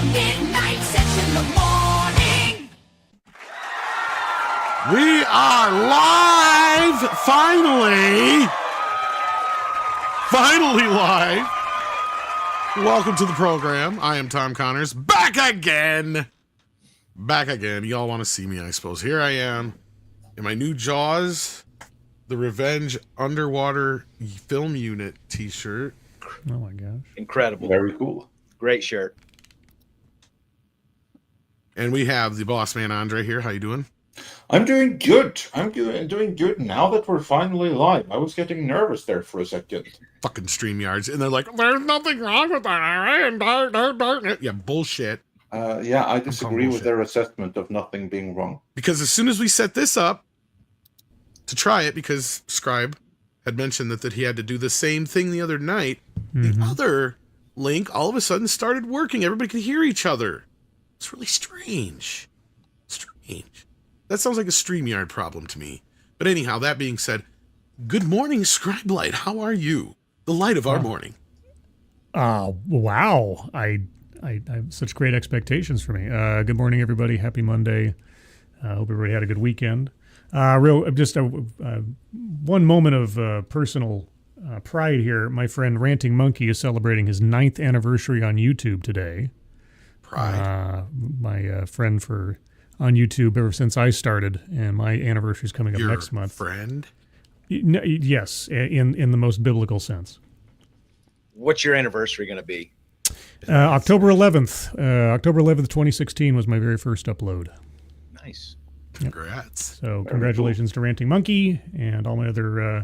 midnight session in the morning. We are live, finally live. Welcome to the program. I am Tom Connors, back again. Y'all want to see me, I suppose. Here I am in my new Jaws, the Revenge Underwater Film Unit t-shirt. Oh my gosh. Incredible. Very cool. Great shirt. And we have the boss man, Andre, here. How you doing? I'm doing good. Doing good now that we're finally live. I was getting nervous there for a second. Fucking StreamYards. And they're like, there's nothing wrong with that. Yeah, bullshit. Yeah, I disagree with their assessment of nothing being wrong. Because as soon as we set this up to try it, because Scribe had mentioned that he had to do the same thing the other night, the other link all of a sudden started working. Everybody could hear each other. It's really strange. That sounds like a StreamYard problem to me. But anyhow, that being said, good morning, Scribe Light. How are you? The light of our morning. Wow. I have such great expectations for me. Good morning, everybody. Happy Monday. Hope everybody had a good weekend. One moment of personal pride here. My friend Ranting Monkey is celebrating his 9th anniversary on YouTube today. Pride. My friend on YouTube ever since I started, and my anniversary is coming up next month. Friend? Yes, in the most biblical sense. What's your anniversary going to be? October 11th. October 11th, 2016 was my very first upload. Nice. Congrats. So congratulations to Ranting Monkey and all my other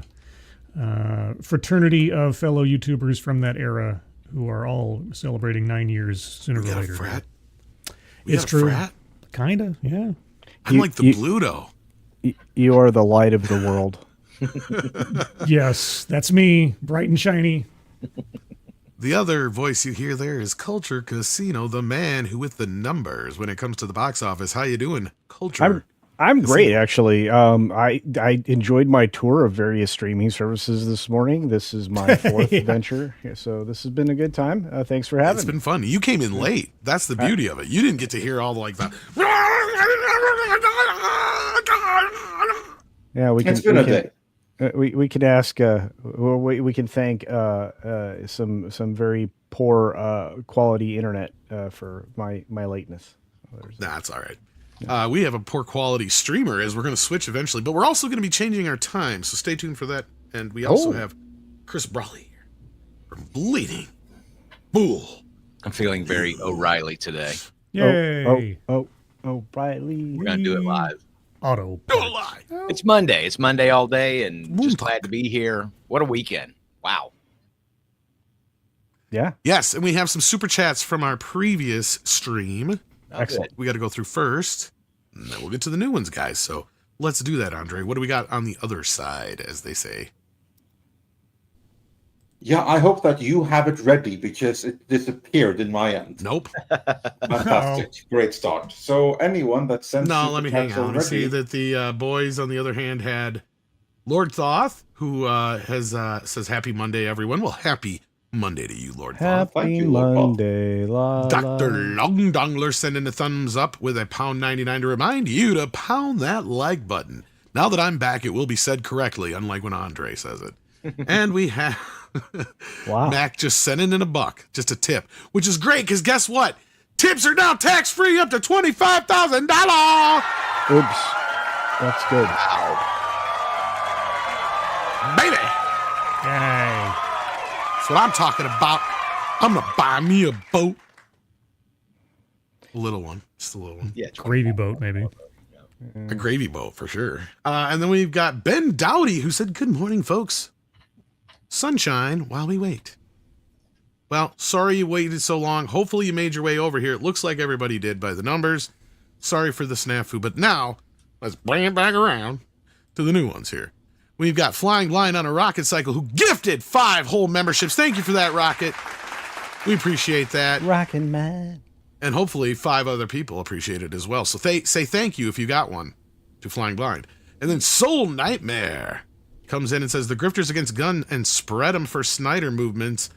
fraternity of fellow YouTubers from that era who are all celebrating 9 years sooner or later. Frat? It's true. Frat? Kinda, yeah. I'm like the Bluto. You are the light of the world. Yes, that's me, bright and shiny. The other voice you hear there is Culture Casino, the man who with the numbers when it comes to the box office. How you doing, Culture? I'm great, actually. I enjoyed my tour of various streaming services this morning. This is my fourth adventure, so this has been a good time. Thanks for having me. It's been fun. You came in late. That's the beauty of it. You didn't get to hear all like that. Yeah, we can. It's been a day. We can ask. We can thank some very poor quality internet for my lateness. That's all right. We have a poor quality streamer as we're going to switch eventually, but we're also going to be changing our time, so stay tuned for that. And we also have Chris Brawley here from Bleeding Bull. I'm feeling very O'Reilly today. Yay! Oh, Riley. We're going to do it live. Auto. Do it live. It's Monday. It's Monday all day, and just glad to be here. What a weekend. Wow. Yeah. Yes, and we have some super chats from our previous stream. Excellent. We got to go through first, and then we'll get to the new ones, guys. So let's do that, Andre. What do we got on the other side, as they say? Yeah, I hope that you have it ready because it disappeared in my end. Nope. Fantastic. Great start. So anyone that sends No, super let me hang chats on. I already, see that the boys, on the other hand, had Lord Thoth, who says Happy Monday, everyone. Well, happy Monday to you, Lord Thoth. Happy you, Lord Bob. Monday, Dr. Long Dongler sending a thumbs up with a £1.99 to remind you to pound that like button. Now that I'm back, it will be said correctly, unlike when Andre says it. And we have Mac just sending in $1, just a tip, which is great because guess what? Tips are now tax-free up to $25,000. Oops. That's good. Baby. Yay. That's what I'm talking about. I'm going to buy me a boat. A little one. Just a little one. Yeah. Gravy boat, maybe. A gravy boat, for sure. And then we've got Ben Dowdy, who said, good morning, folks. Sunshine while we wait. Well, sorry you waited so long. Hopefully you made your way over here. It looks like everybody did by the numbers. Sorry for the snafu, but now let's bring it back around to the new ones here. We've got Flying Blind on a Rocket Cycle, who gifted 5 whole memberships. Thank you for that, Rocket. We appreciate that. Rockin' man. And hopefully 5 other people appreciate it as well. So say thank you if you got one to Flying Blind. And then Soul Nightmare comes in and says, the Grifters Against Gun and Spread 'em for Snyder movements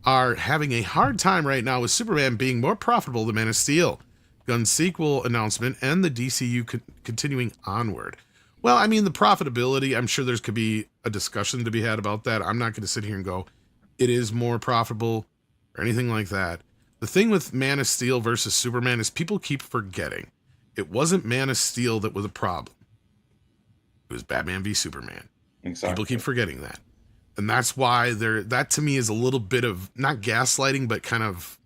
are having a hard time right now with Superman being more profitable than Man of Steel. Gunn's sequel announcement and the DCU continuing onward. Well, I mean, the profitability, I'm sure could be a discussion to be had about that. I'm not going to sit here and go, it is more profitable or anything like that. The thing with Man of Steel versus Superman is people keep forgetting. It wasn't Man of Steel that was a problem. It was Batman v Superman. Exactly. People keep forgetting that. And that's why that to me is a little bit of, not gaslighting, but kind of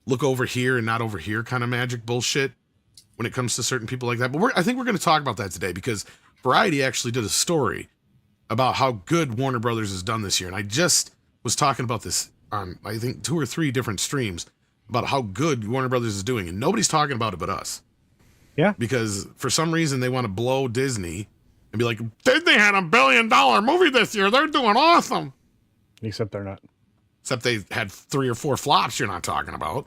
look over here and not over here kind of magic bullshit when it comes to certain people like that. But I think we're going to talk about that today because Variety actually did a story about how good Warner Brothers has done this year. And I just was talking about this on, I think, 2 or 3 different streams about how good Warner Brothers is doing. And nobody's talking about it but us. Yeah. Because for some reason they want to blow Disney and be like, Disney had $1 billion movie this year. They're doing awesome. Except they're not. Except they had 3 or 4 flops you're not talking about.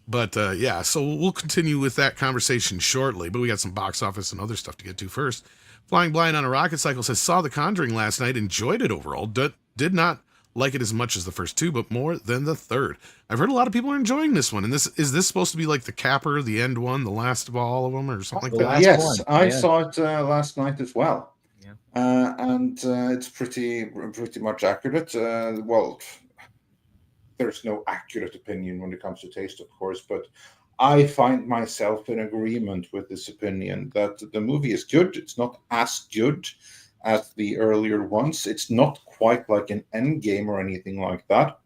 But yeah, so we'll continue with that conversation shortly. But we got some box office and other stuff to get to first. Flying Blind on a Rocket Cycle says, saw The Conjuring last night, enjoyed it overall. Did not like it as much as the first 2, but more than the third. I've heard a lot of people are enjoying this one. And is this supposed to be like the capper, the end one, the last of all of them, or something like that? Yes, I saw it last night as well. Yeah. And it's pretty much accurate. Well, there's no accurate opinion when it comes to taste, of course, but I find myself in agreement with this opinion that the movie is good. It's not as good as the earlier ones. It's not quite like an Endgame or anything like that.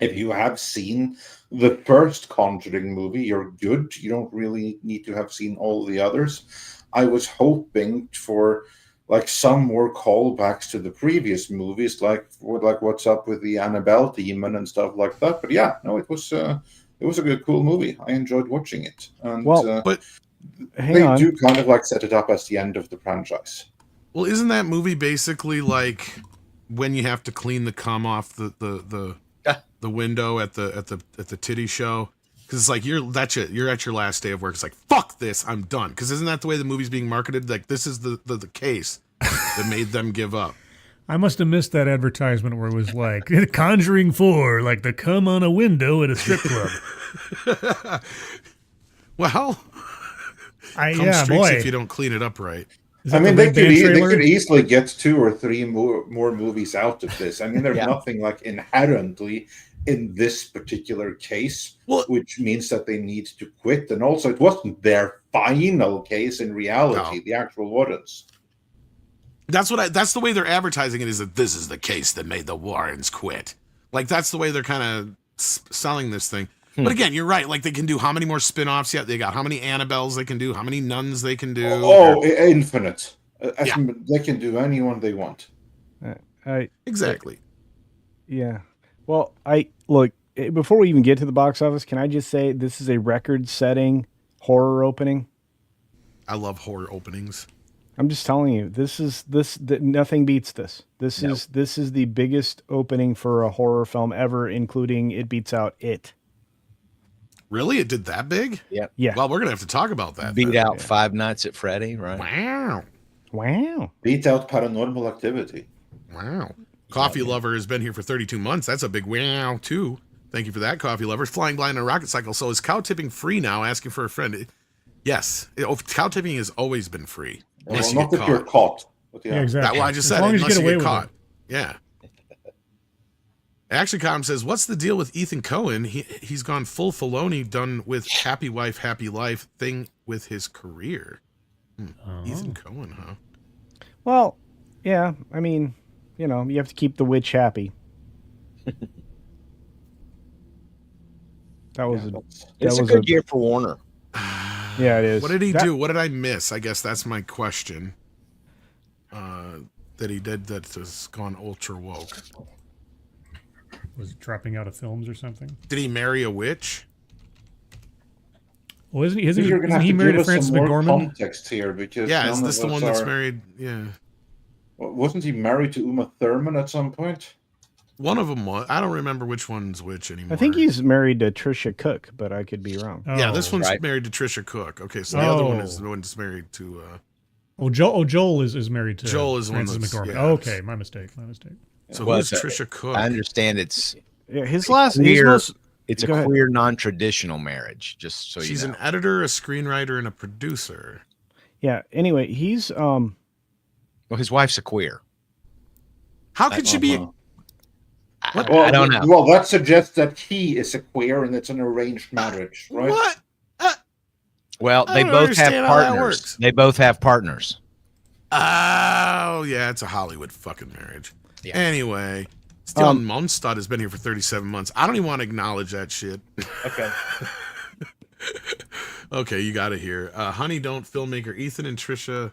If you have seen the first Conjuring movie, you're good. You don't really need to have seen all the others. I was hoping for like some more callbacks to the previous movies, like what's up with the Annabelle demon and stuff like that. But yeah, no, it was a good, cool movie. I enjoyed watching it. And but they do kind of like set it up as the end of the franchise. Well, isn't that movie basically like when you have to clean the cum off the window at the titty show? Because it's like you're at your last day of work. It's like, fuck this, I'm done. Because isn't that the way the movie's being marketed? Like this is the case that made them give up. I must have missed that advertisement where it was like Conjuring 4, like the cum on a window at a strip club. Well, if you don't clean it up right. I mean, they could easily get 2 or 3 more movies out of this. I mean, there's nothing like inherently in this particular case, which means that they need to quit. And also, it wasn't their final case in reality, the actual Wardens. That's the way they're advertising it, is that this is the case that made the Warrens quit. Like, that's the way they're kind of selling this thing. But again, you're right. Like, they can do how many more spin-offs yet? They got how many Annabelles they can do, how many nuns they can do. Infinite. They can do anyone they want. Exactly. Yeah. Well, look, before we even get to the box office, can I just say this is a record-setting horror opening? I love horror openings. I'm just telling you, nothing beats this. This is the biggest opening for a horror film ever, including it beats out It. Really? It did that big? Yep. Yeah. Well, we're going to have to talk about that. Beat out Five Nights at Freddy, right? Wow. Beat out Paranormal Activity. Wow. Coffee Lover has been here for 32 months. That's a big wow, too. Thank you for that, Coffee Lover. Flying Blind on a Rocket Cycle. So is cow tipping free now? Asking for a friend. Yes. Cow tipping has always been free. Unless you get caught. You're caught. Yeah, exactly. I just said it, unless you get caught. Yeah. ActionCom says, what's the deal with Ethan Cohen? He's gone full Filoni, done with Happy Wife, Happy Life thing with his career. Ethan Cohen, huh? Well, yeah. I mean, you have to keep the witch happy. It's a good year for Warner. Yeah, it is. What did he do? What did I miss? I guess that's my question. That he did that has gone ultra woke. Was it dropping out of films or something? Did he marry a witch? Well, isn't he married to Frances McDormand? Context here, because is this the one that's married? Yeah. Wasn't he married to Uma Thurman at some point? One of them was. I don't remember which one's which anymore. I think he's married to Trisha Cook, but I could be wrong. Yeah, this one's married to Trisha Cook. Okay, so the other one is the one that's married to. Joel is married to Joel is Frances one that's, McDormand. yeah, okay, my mistake. So who's Trisha Cook? I understand it's Yeah, his last. His Queer, most, it's a go ahead. queer, non-traditional marriage. Just so She's you know. an editor, a screenwriter, and a producer. Yeah. Anyway, he's Well, his wife's a queer. How could she be? I don't know. Well, that suggests that he is a queer and it's an arranged marriage, right? What? Well, I they don't both have understand how that partners. works. They both have partners. Oh, yeah, it's a Hollywood fucking marriage. Yeah. Anyway, Stellan Mondstad has been here for 37 months. I don't even want to acknowledge that shit. Okay. Okay, you got it here. Honey Don't filmmaker Ethan and Trisha.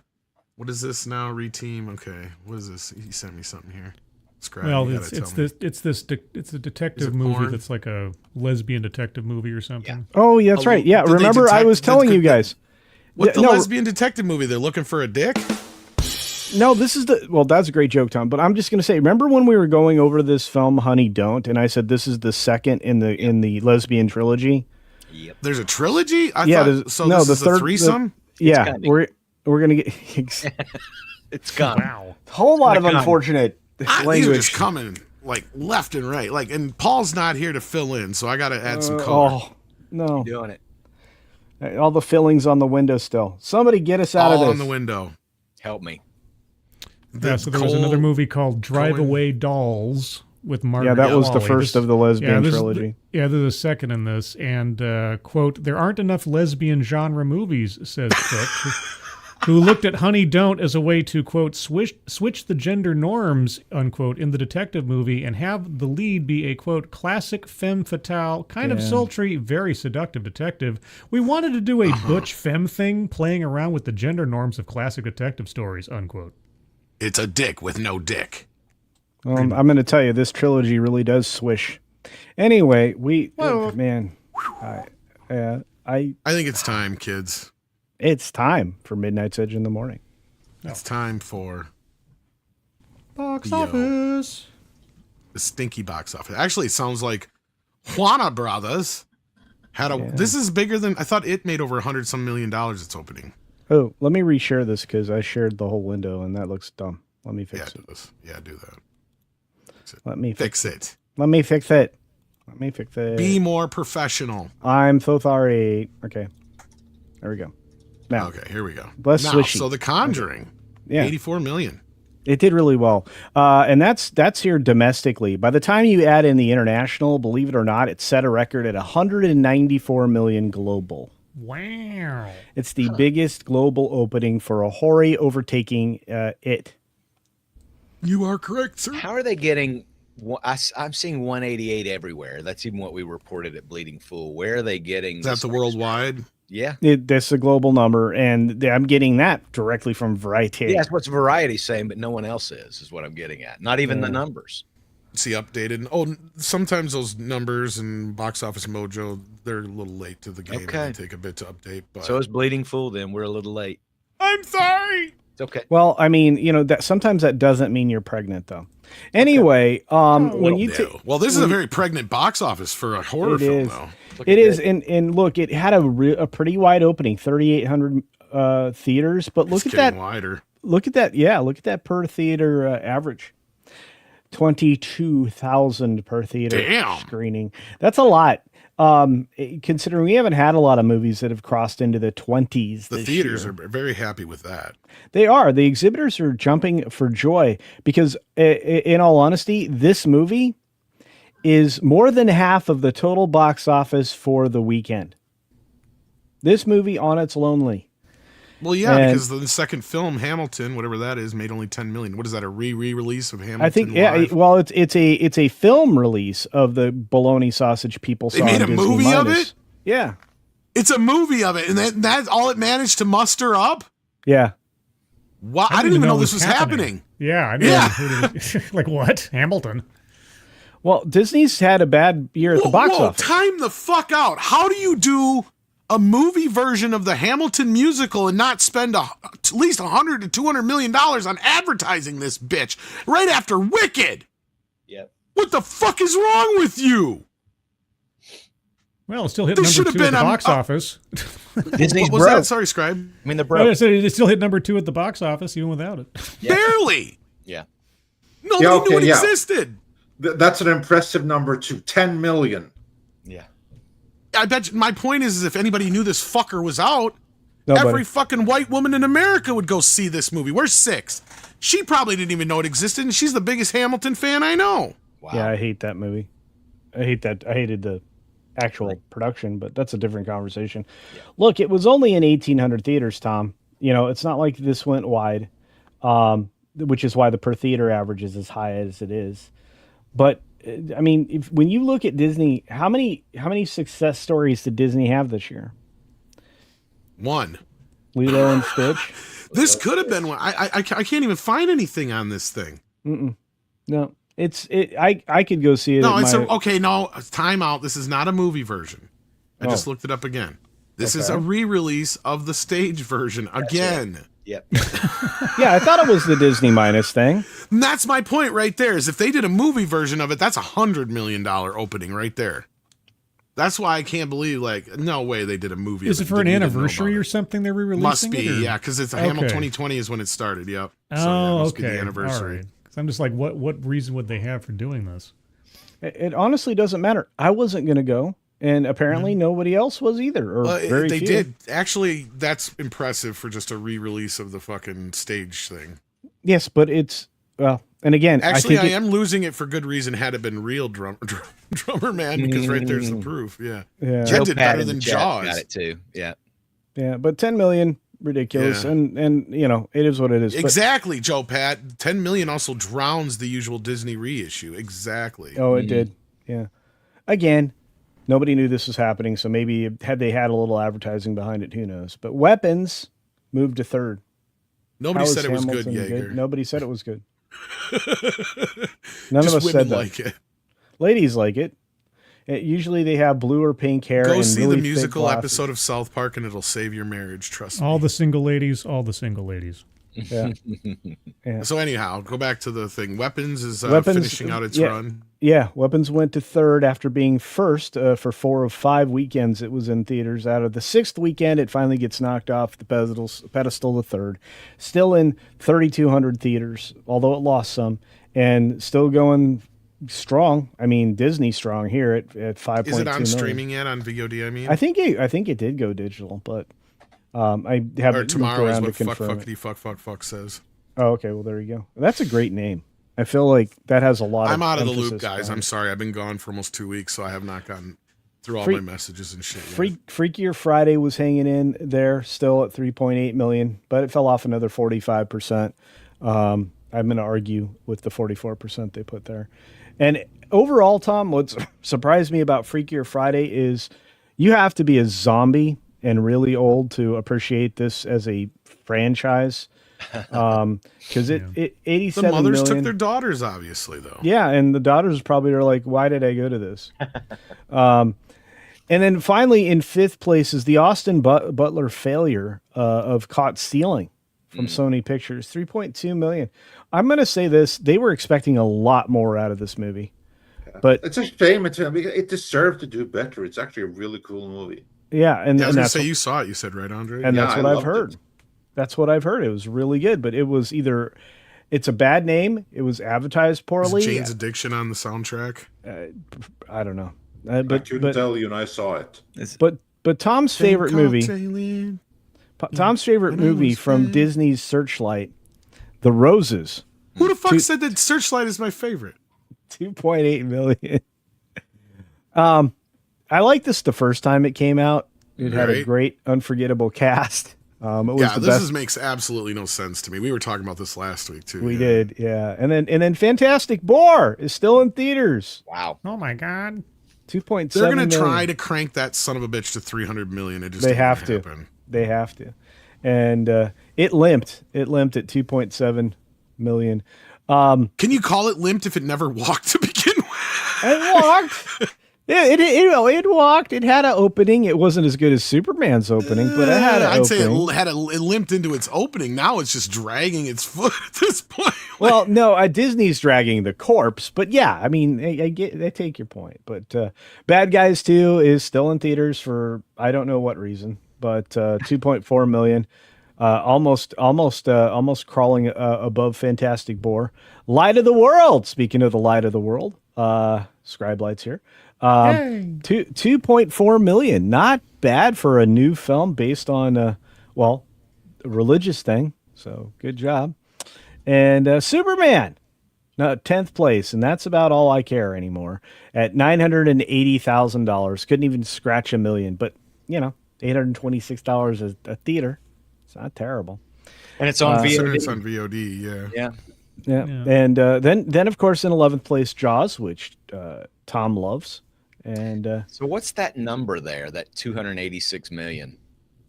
What is this now? Reteam. Okay, what is this? He sent me something here. Scrap. Well, you it's gotta tell me. it's a detective it movie porn? that's like a lesbian detective movie or something. Oh, yeah, that's right. Yeah, Did they remember I detect- was telling you guys. What the no, lesbian detective movie? They're looking for a dick. No, this is that's a great joke, Tom. But I'm just gonna say, remember when we were going over this film, Honey Don't, and I said this is the second in the lesbian trilogy. Yep. There's a trilogy. Yeah, thought, so no, this the is third- a threesome. Yeah, coming. we're gonna get It's gone. Wow. whole lot of Gonna come. unfortunate These are language. just coming like left and right. Like, and Paul's not here to fill in, so I got to add some color. Oh no, Doing it. all the fillings on the window still. Somebody get us out All of on this. the window. Help me. Yeah, so there was another movie called Drive Away Dolls with Margaret Yeah, that was the Qualley. first of the lesbian trilogy. There's a second in this, and quote, there aren't enough lesbian genre movies, says Cook, who looked at Honey Don't as a way to, quote, switch the gender norms, unquote, in the detective movie and have the lead be a, quote, classic femme fatale, kind of sultry, very seductive detective. We wanted to do a butch femme thing, playing around with the gender norms of classic detective stories, unquote. It's a dick with no dick. I'm going to tell you, this trilogy really does swish. Anyway, man, I think it's time, kids. it's time for Midnight's Edge in the morning. It's time for Box Yo. office. the stinky box office. Actually, it sounds like Juana Brothers had a. This is bigger than I thought. It made over $100-some million. Its opening. Oh, let me reshare this because I shared the whole window and that looks dumb. Let me Yeah, fix do it. this. Yeah, do that. Let me Fix it. Let me fix it. Let me fix it. Be more professional. I'm so sorry. Okay, there we go. Now, Okay, here we go. Less Now, swishy. so The Conjuring, yeah, 84 million. it did really well, and that's here domestically. By the time you add in the international, believe it or not, it set a record at 194 million global. Wow. It's the biggest global opening for a horror, overtaking it. You are correct, sir. How are they getting? I'm seeing 188 everywhere. That's even what we reported at Bleeding Fool. Where are they getting? Is that the worldwide? Yeah. That's a global number, and I'm getting that directly from Variety. Yeah, that's what Variety's saying, but no one else is what I'm getting at. Not even the numbers. See, updated. Oh, sometimes those numbers and Box Office Mojo, they're a little late to the game. Okay. They take a bit to update. But So is Bleeding Fool. Then we're a little late. I'm sorry. It's okay. Well, I mean, that sometimes that doesn't mean you're pregnant, though. Anyway, when you No. Well, this is a very pregnant box office for a horror It film, is. though. It is, and look, it had a pretty wide opening, 3,800 theaters. But look It's at that, getting wider. look at that, yeah, look at that per theater average, 22,000 per theater Damn. screening. That's a lot. Considering we haven't had a lot of movies that have crossed into the 20s. The theaters are very happy with that. They are. The exhibitors are jumping for joy because, in all honesty, this movie is more than half of the total box office for the weekend. This movie on its lonely. Well, yeah, And- because the second film, Hamilton, whatever that is, made only 10 million. What is that? A re-release of Hamilton? I think, Live? well, it's a film release of the bologna sausage people saw. They made on a Disney movie of Minus. it? Yeah, It's a movie of it, and that's all it managed to muster up. yeah. Wow, I didn't even know this was happening. Yeah, I mean, like what? Hamilton. Well, Disney's had a bad year at the box office. Time the fuck out. How do you do a movie version of the Hamilton musical and not spend at least $100 to $200 million on advertising this bitch right after Wicked? Yep. What the fuck is wrong with you? Well, it still hit This number should have 2 at been the a- box office. Disney's What was broke. that? Sorry, Scribe. I mean, they're I broke. said it still hit number 2 at the box office, even without it. Yeah. Barely. Yeah. Nobody Yeah, okay, knew it yeah. existed. That's an impressive number too. 10 million. Yeah. I bet you, my point is if anybody knew this fucker was out, Nobody. every fucking white woman in America would go see this movie. We're 6. She probably didn't even know it existed, and she's the biggest Hamilton fan I know. Wow. Yeah, I hate that movie. I hated the actual production, but that's a different conversation. Yeah. Look, it was only in 1,800 theaters, Tom. You know, it's not like this went wide, which is why the per theater average is as high as it is. But I mean, when you look at Disney, how many success stories did Disney have this year? 1. Lilo and Stitch. This could have been one. I can't even find anything on this thing. No, I could go see it. No, at it's my- okay. No, time out. This is not a movie version. I just looked it up again. This is a re-release of the stage version again. Yep. Yeah, I thought it was the Disney minus thing. And that's my point right there. Is if they did a movie version of it, that's $100 million opening right there. That's why I can't believe, like, no way they did a movie. Is of it for an Didn't even know anniversary about or it. something they're re-releasing? Must be, it, or- yeah, because it's Hamilton Okay. 2020 is when it started. Yep. Oh, So, yeah, it must be okay. the anniversary. All right. 'Cause I'm just like, what reason would they have for doing this? It honestly doesn't matter. I wasn't going to go, and apparently nobody else was either, or very they few. did. Actually, that's impressive for just a re-release of the fucking stage thing. Yes, but it's well, and again, Actually, I I am losing it for good reason. Had it been real drummer man, because right there's the proof. Yeah, Yeah. That Joe did Pat better in the than chat Jaws. got it too. Yeah. Yeah, but 10 million, ridiculous, Yeah. and you know it is what it is. But- Exactly, Joe Pat. 10 million also drowns the usual Disney reissue. Exactly. Oh, it did. Yeah. Again, nobody knew this was happening, so maybe had they had a little advertising behind it, who knows? But Weapons moved to third. Nobody How said is it was good, Hamilton Jaeger. Nobody said it was good. None Just of us women said that. like it. Ladies like it. Usually they have blue or pink hair. Go and see really the thick musical glasses. episode of South Park, and it'll save your marriage. Trust me. All the single ladies. Yeah. So anyhow, go back to the thing. Weapons is Weapons, finishing out its yeah. run. Yeah, Weapons went to third after being first for 4 of 5 weekends it was in theaters. Out of the 6th weekend, it finally gets knocked off the pedestal to third. Still in 3,200 theaters, although it lost some, and still going strong. I mean, Disney strong here at 5.2 Is it on million. streaming yet on VOD? I mean, I think it did go digital, but I haven't or looked tomorrow is around to what confirm it. fuck says. Oh, okay. Well, there you go. That's a great name. I feel like that has a lot. I'm of out of the loop, emphasis guys. behind I'm it. sorry. I've been gone for almost 2 weeks, so I have not gotten through all Freak- my messages and shit yet. Freakier Friday was hanging in there still at 3.8 million, but it fell off another 45%. I'm going to argue with the 44% they put there. And overall, Tom, what's surprised me about Freakier Friday is you have to be a zombie and really old to appreciate this as a franchise. Because it The 87 mothers million. took their daughters, obviously, though. Yeah, and the daughters probably are like, why did I go to this? And then finally, in 5th place is the Austin Butler failure of Caught Stealing from Sony Pictures, 3.2 million. I'm going to say this. They were expecting a lot more out of this movie. But It's a shame. It deserved to do better. It's actually a really cool movie. yeah, and, Yeah, I was and going to that's say, you saw it. You said, right, Andre? and Yeah, that's I what I've loved heard. it. That's what I've heard. It was really good, but it was either it's a bad name, it was advertised Is poorly. Jane's Addiction on the soundtrack? I don't know. I But couldn't tell you, and I saw it. but Tom's favorite movie. Tom's favorite movie from Disney's Searchlight, The Roses, Who the fuck said that Searchlight is my favorite? 2.8 million. I liked this the first time it came out. It had a Right. great, unforgettable cast. It was Yeah, the this best. is, makes absolutely no sense to me. We were talking about this last week, too. We yeah. did, yeah. And then Fantastic Boar is still in theaters. Wow. Oh my God. 2.7 They're going to million. try to crank that son of a bitch to 300 million. It just They ain't have gonna to. happen. They have to. And it limped. It limped at 2.7 million. Can you call it limped if it never walked to begin with? It walked. Yeah, it walked. It had an opening. It wasn't as good as Superman's opening, but it had an I'd say opening. it limped into its opening. Now it's just dragging its foot at this point. Well, no, Disney's dragging the corpse, but yeah, I mean, I take your point. But Bad Guys 2 is still in theaters for I don't know what reason, but 2.4 million, almost crawling above Fantastic Boar. Light of the World. Speaking of the Light of the World, Scribe Lights here. 2.4 million. Not bad for a new film based on, a religious thing. So good job. And Superman, 10th place. And that's about all I care anymore. At $980,000. Couldn't even scratch $1 million. But, $826 a theater. It's not terrible. And it's on VOD. It's on VOD, yeah. Yeah. Yeah. And then of course in 11th place Jaws, which Tom loves. And So what's that number there? That 286 million.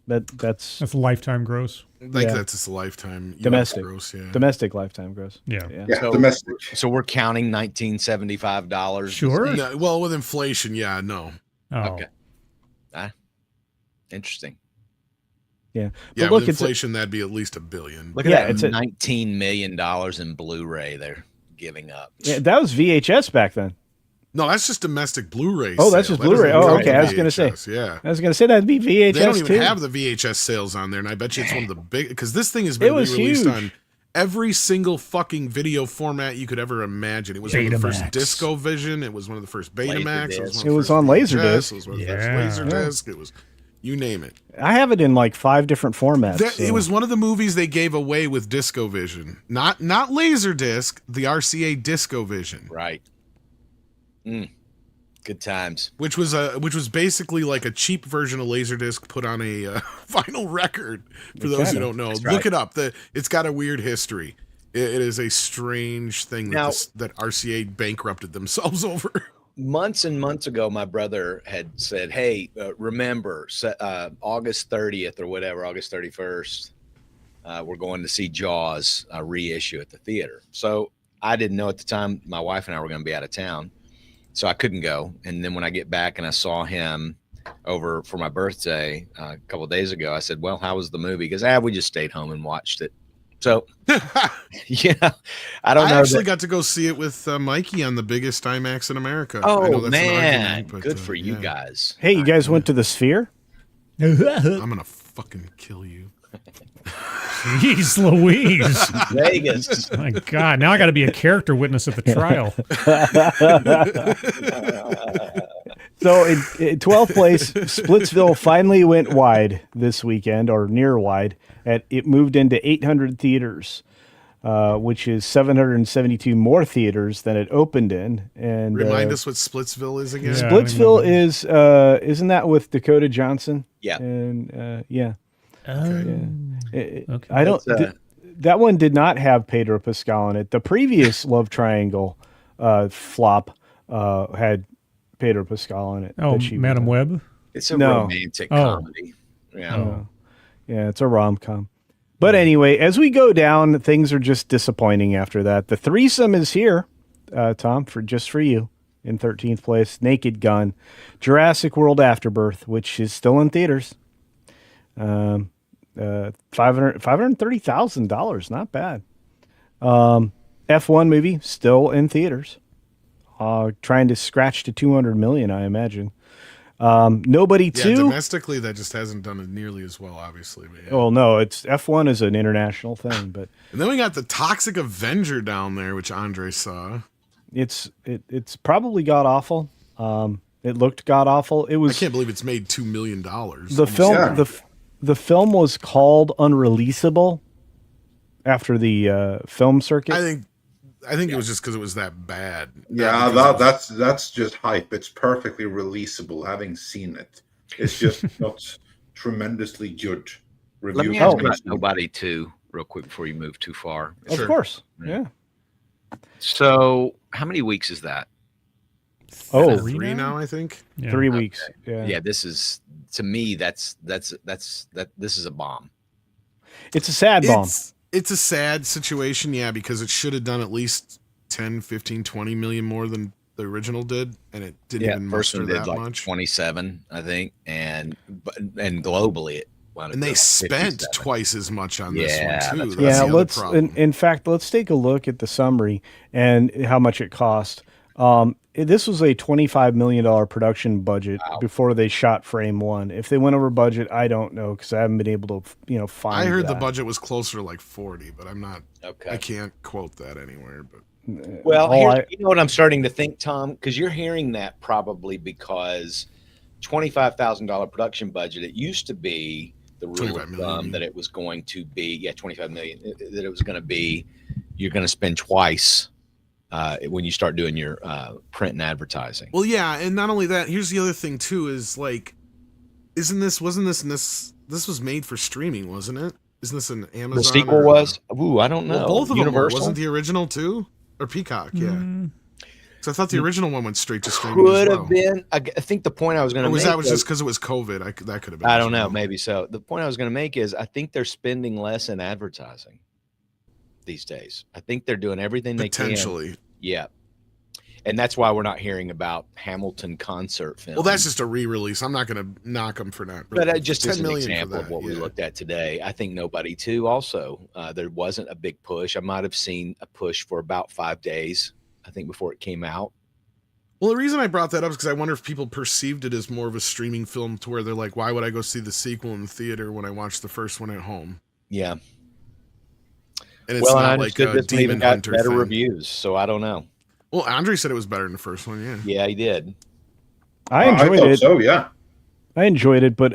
that's lifetime gross. That's just a lifetime US domestic gross, yeah. Domestic lifetime gross. Yeah. Yeah, So- domestic. So we're counting $1975. Sure. No, well, with inflation, yeah, no. Oh. Okay. Interesting. Yeah. Yeah, But look, with it's inflation, that'd be at least $1 billion. Look at Yeah, that, it's a- $19 million in Blu-ray they're giving up. that was VHS back then. No, that's just domestic Blu-ray. Oh, that's sale. just That Blu-ray. doesn't Oh, count okay. the I was gonna say. VHS, yeah. I was going to say that'd be VHS They don't even too. have the VHS sales on there, and I bet you it's one of the big, because this thing has been It was re-released huge. on every single fucking video format you could ever imagine. It was one of the first Betamax. Disco Vision. It was one of the first Betamax. Laserdisc. It was one on of the first Laserdisc. VHS, It was one of the Yeah. first Laserdisc. It was, you name it. I have it in like 5 different formats. That, so- It was one of the movies they gave away with Disco Vision, not Laserdisc, the RCA Disco Vision, Right. Good times. which was basically like a cheap version of Laserdisc put on a vinyl record. For those who don't know, That's look right. it up. It's got a weird history. It is a strange thing Now- that RCA bankrupted themselves over. Months and months ago, my brother had said, "Hey, remember August 30th or whatever, August 31st, we're going to see Jaws reissue at the theater." So I didn't know at the time my wife and I were going to be out of town, so I couldn't go. And then when I get back and I saw him over for my birthday a couple of days ago, I said, "Well, how was the movie?" Because we just stayed home and watched it. So yeah, I don't I know. actually got to go see it with Mikey on the biggest IMAX in America. I know Oh that's an man, argument, but, good for you yeah. guys. Hey, you guys went to the Sphere? I'm gonna fucking kill you. Jeez Louise. Vegas. My God. Now I got to be a character witness at the trial. So in 12th place, Splitsville finally went wide this weekend, or near wide. It moved into 800 theaters, which is 772 more theaters than it opened in. And Remind us what Splitsville is again. Yeah. I don't Splitsville remember. is isn't that with Dakota Johnson? Yeah. And yeah. Okay. I don't. That's, that one did not have Pedro Pascal in it. The previous Love Triangle flop had Pedro Pascal in it. Oh, that she was Madam in. Web. It's a No. romantic Oh. comedy. Yeah. Oh. Yeah, it's a rom-com. But anyway, as we go down, things are just disappointing after that. The threesome is here, Tom, for you in 13th place. Naked Gun, Jurassic World Afterbirth, which is still in theaters. $530,000, not bad. F1 movie still in theaters. Trying to scratch to 200 million, I imagine. Nobody Yeah, 2. domestically that just hasn't done it nearly as well, obviously. But yeah. Well, no, it's F1 is an international thing, but And then we got the Toxic Avenger down there, which Andre saw. it's probably god awful. It looked god awful. It I was can't believe it's made $2 million. the film. Yeah. The film was called unreleasable after the film circuit. I think it was just because it was that bad. Yeah, Not because that's just hype. It's perfectly releasable. Having seen it, it's just not tremendously good. Let me Review ask Oh. about Nobody 2 real quick before you move too far. of Sure. course, yeah. So how many weeks is that? Oh, 3 now, I think. Yeah. 3 weeks. Yeah. Yeah, this is, to me, this is a bomb. It's a sad bomb. It's a sad situation, yeah, because it should have done at least 10, 15, 20 million more than the original did, and it didn't even first muster one did that like much. 27, I think, and globally it wound up And they being like spent 57. twice as much on this Yeah, one that's too. right. That's Yeah, the other let's. problem. In fact, let's take a look at the summary and how much it cost. This was a $25 million production budget Wow. before they shot frame one. If they went over budget, I don't know because I haven't been able to, find. I heard the that. budget was closer to like 40, but I'm not. Okay. I can't quote that anywhere. But Well, all you know what I'm starting to think, Tom, because you're hearing that probably because $25,000 production budget. It used to be the rule 25 of million, thumb that it was going to be 25 million. That it was going to be you're going to spend twice when you start doing your print and advertising. Well, yeah, and not only that, here's the other thing too: is like, wasn't this was made for streaming, wasn't it? Isn't this an Amazon? The sequel was? Ooh, I don't know. Well, both of Universal? them were. Wasn't the original too, or Peacock? Yeah. So I thought the original one went straight to streaming. Could as well. have been. I think the point I was going to Or make that was just because it was COVID. That could have been. I don't know. Maybe so. The point I was going to make is I think they're spending less in advertising these days. I think they're doing everything they can. Potentially. Yeah. And that's why we're not hearing about Hamilton concert film. Well, that's just a re-release. I'm not going to knock them for that. But just as an 10 million example of what we looked at today, I think nobody too also, there wasn't a big push. I might have seen a push for about 5 days, I think, before it came out. Well, the reason I brought that up is because I wonder if people perceived it as more of a streaming film to where they're like, why would I go see the sequel in the theater when I watched the first one at home? Yeah. And it's not like a this even Demon got Hunter better thing. reviews, so I don't know. Well, Andre said it was better than the first one, yeah. Yeah, he did. I enjoyed thought it. so, yeah. I enjoyed it, but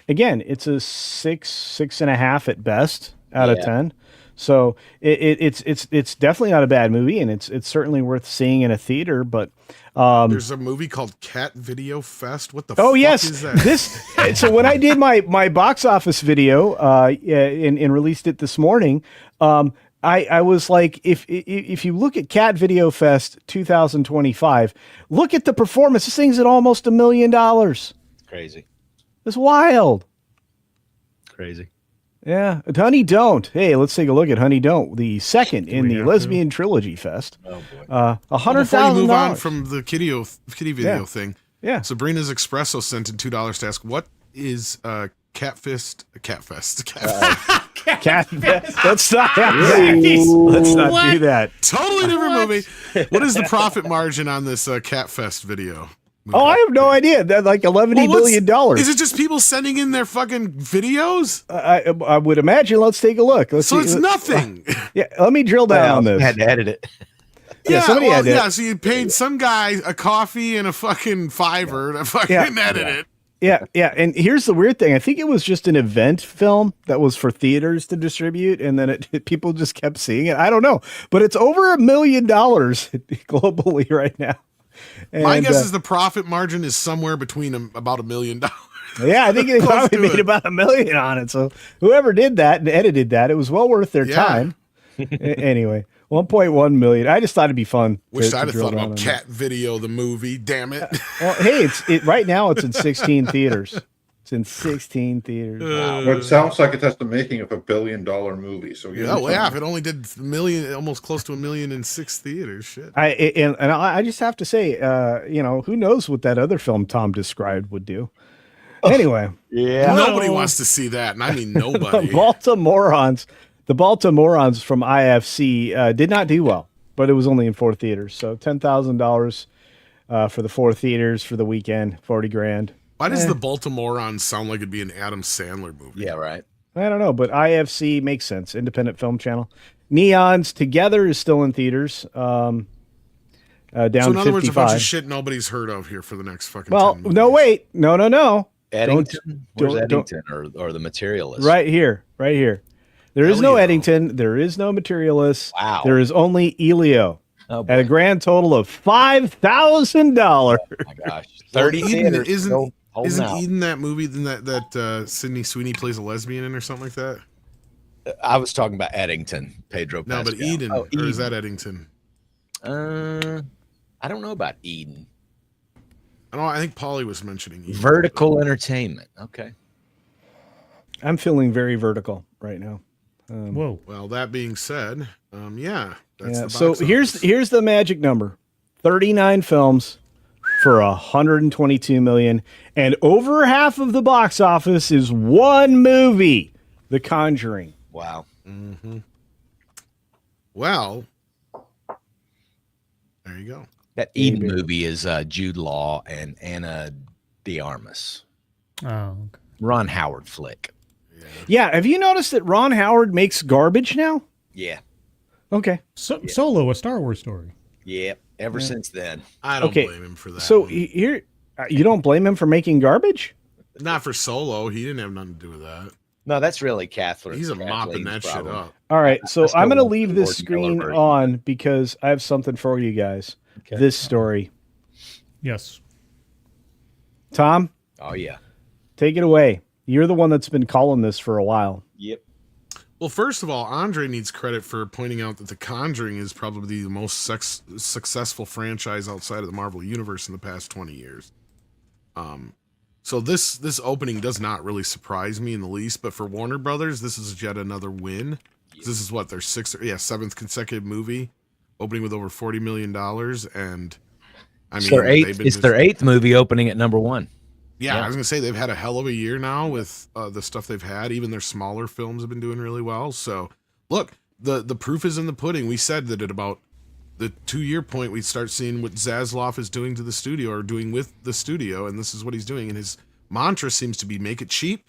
again, it's a 6.5 at best out of 10. So it's definitely not a bad movie, and it's certainly worth seeing in a theater. But there's a movie called Cat Video Fest. What the fuck yes, is that? So when I did my box office video and released it this morning, I was like, if you look at Cat Video Fest 2025, look at the performance. This thing's at almost $1 million. Crazy. It's wild. Crazy. Yeah, Honey Don't. Hey, let's take a look at Honey Don't, the second in the Lesbian Trilogy Fest. Oh boy. Before you move on $100,000 from the kitty video thing, Yeah. Sabrina's Espresso sent in $2 to ask, what is Catfest? Cat. Let's not do that. Totally different movie. What is the profit margin on this Catfest video? Oh, I have no idea. That like $11 billion. Is it just people sending in their fucking videos? I would imagine. Let's take a look. So it's nothing. Yeah, let me drill down on this. Had to edit it. Yeah, somebody had to. Yeah, so you paid some guy a coffee and a fucking $5 to fucking edit it. Yeah. And here's the weird thing. I think it was just an event film that was for theaters to distribute, and then people just kept seeing it. I don't know, but it's over $1 million globally right now. And, my guess is the profit margin is somewhere between about $1 million. Yeah, I think they probably made about $1 million on it. So whoever did that and edited that, it was well worth their time. Anyway, 1.1 million. I just thought it'd be fun. Wish I'd have thought about Cat Video, the movie. Damn it. Well, hey, right now it's in 16 theaters. It's in 16 theaters. Well, it sounds like it has the making of $1 billion movie. So if it only did $1 million, almost close to $1 million in 6 theaters, shit. I just have to say, who knows what that other film Tom described would do. Anyway, Nobody wants to see that, and I mean nobody. The Baltimoreans from IFC did not do well, but it was only in 4 theaters. So $10,000 for the 4 theaters for the weekend, $40,000. Why does the Baltimoreans sound like it'd be an Adam Sandler movie? Yeah, right. I don't know, but IFC makes sense. Independent Film Channel. Neons Together is still in theaters. Down so in other words, a 55. bunch of shit nobody's heard of here for the next fucking 10 movies. No, wait. No. Eddington? Where's Eddington or the Materialist? Right here. There is no Eddington. There is no Materialist. Wow. There is only Elio. At a grand total of $5,000. Oh my gosh. 30 theaters. Isn't Eden that movie that Sydney Sweeney plays a lesbian in or something like that? I was talking about Eddington, Pedro Pascal. No, but Eden. Or is that Eddington? I don't know about Eden. I think Paulie was mentioning Eden. Vertical Entertainment. Okay. I'm feeling very vertical right now. Whoa. Well, that being said, that's the so box here's the magic number. 39 films for $122 million, and over half of the box office is one movie, The Conjuring. Wow. Mm-hmm. Well, there you go. That Eden movie is Jude Law and Anna de Armas. Oh, okay. Ron Howard flick. Yeah, have you noticed that Ron Howard makes garbage now? Yeah. Okay. Solo, a Star Wars story. Yep. Ever since then. I don't Okay. blame him for that. So one. here, you don't blame him for making garbage? Not for Solo. He didn't have nothing to do with that. No, that's really Catherine. He's a mopping Kathleen's that problem. shit up. All right, so I still I'm going to want the leave this Gordon Miller screen version. on because I have something for you guys. Okay. This story. Yes. Tom, Oh yeah. take it away. You're the one that's been calling this for a while. Yep. Well, first of all, Andre needs credit for pointing out that The Conjuring is probably the most successful franchise outside of the Marvel Universe in the past 20 years. So this opening does not really surprise me in the least, but for Warner Brothers, this is yet another win. This is what, their seventh consecutive movie, opening with over $40 million, and I mean, It's their eighth movie opening at number 1. Yeah, I was gonna say they've had a hell of a year now with the stuff they've had. Even their smaller films have been doing really well. So, look, the proof is in the pudding. We said that at about the 2-year point, we'd start seeing what Zaslav is doing to the studio or doing with the studio, and this is what he's doing. And his mantra seems to be make it cheap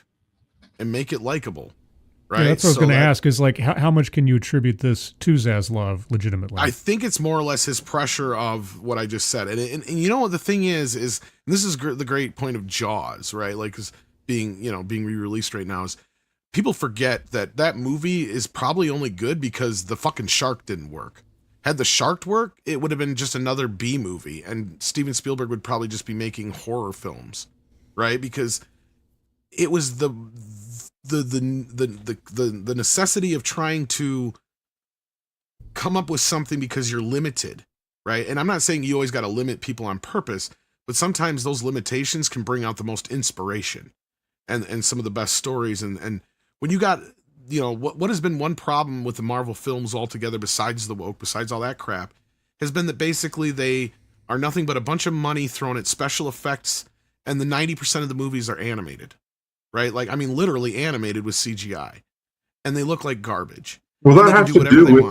and make it likable. Right. Yeah, that's what I was going to ask is like, how much can you attribute this to Zaslav legitimately? I think it's more or less his pressure of what I just said. And you know what the thing is and this is the great point of Jaws, right? Like, is being re-released right now is people forget that movie is probably only good because the fucking shark didn't work. Had the shark worked, it would have been just another B movie. And Steven Spielberg would probably just be making horror films, right? Because it was the necessity of trying to come up with something because you're limited, right? And I'm not saying you always got to limit people on purpose, but sometimes those limitations can bring out the most inspiration and some of the best stories. And when you got, what has been one problem with the Marvel films altogether, besides the woke, besides all that crap, has been that basically they are nothing but a bunch of money thrown at special effects, and the 90% of the movies are animated. Right? Like, I mean, literally animated with CGI, and they look like garbage. Well, that has to do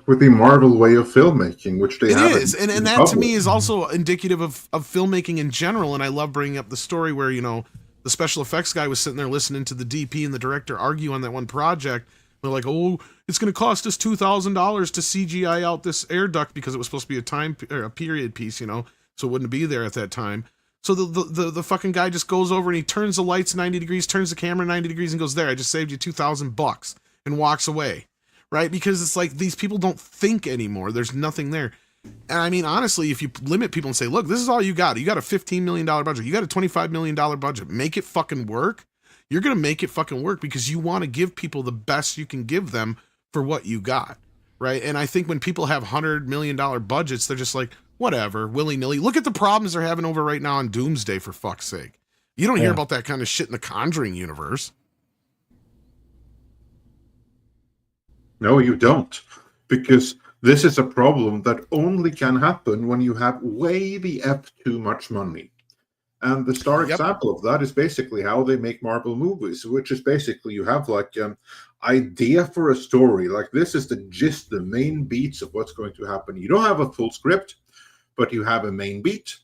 with the Marvel way of filmmaking, which they have. It is, and that to me is also indicative of filmmaking in general. And I love bringing up the story where the special effects guy was sitting there listening to the DP and the director argue on that one project. They're like, "Oh, it's going to cost us $2,000 to CGI out this air duct because it was supposed to be a period piece, so it wouldn't be there at that time." So the fucking guy just goes over and he turns the lights 90 degrees, turns the camera 90 degrees, and goes, "There, I just saved you $2,000," and walks away, right? Because it's like these people don't think anymore. There's nothing there. And I mean, honestly, if you limit people and say, "Look, this is all you got. You got a $15 million budget. You got a $25 million budget. Make it fucking work." You're gonna make it fucking work because you want to give people the best you can give them for what you got, right? And I think when people have $100 million budgets, they're just like, whatever, willy-nilly. Look at the problems they're having over right now on Doomsday, for fuck's sake. You don't hear about that kind of shit in the Conjuring universe. No, you don't. Because this is a problem that only can happen when you have way the F too much money. And the star example of that is basically how they make Marvel movies, which is basically you have like idea for a story. Like, this is the gist, the main beats of what's going to happen. You don't have a full script, but you have a main beat.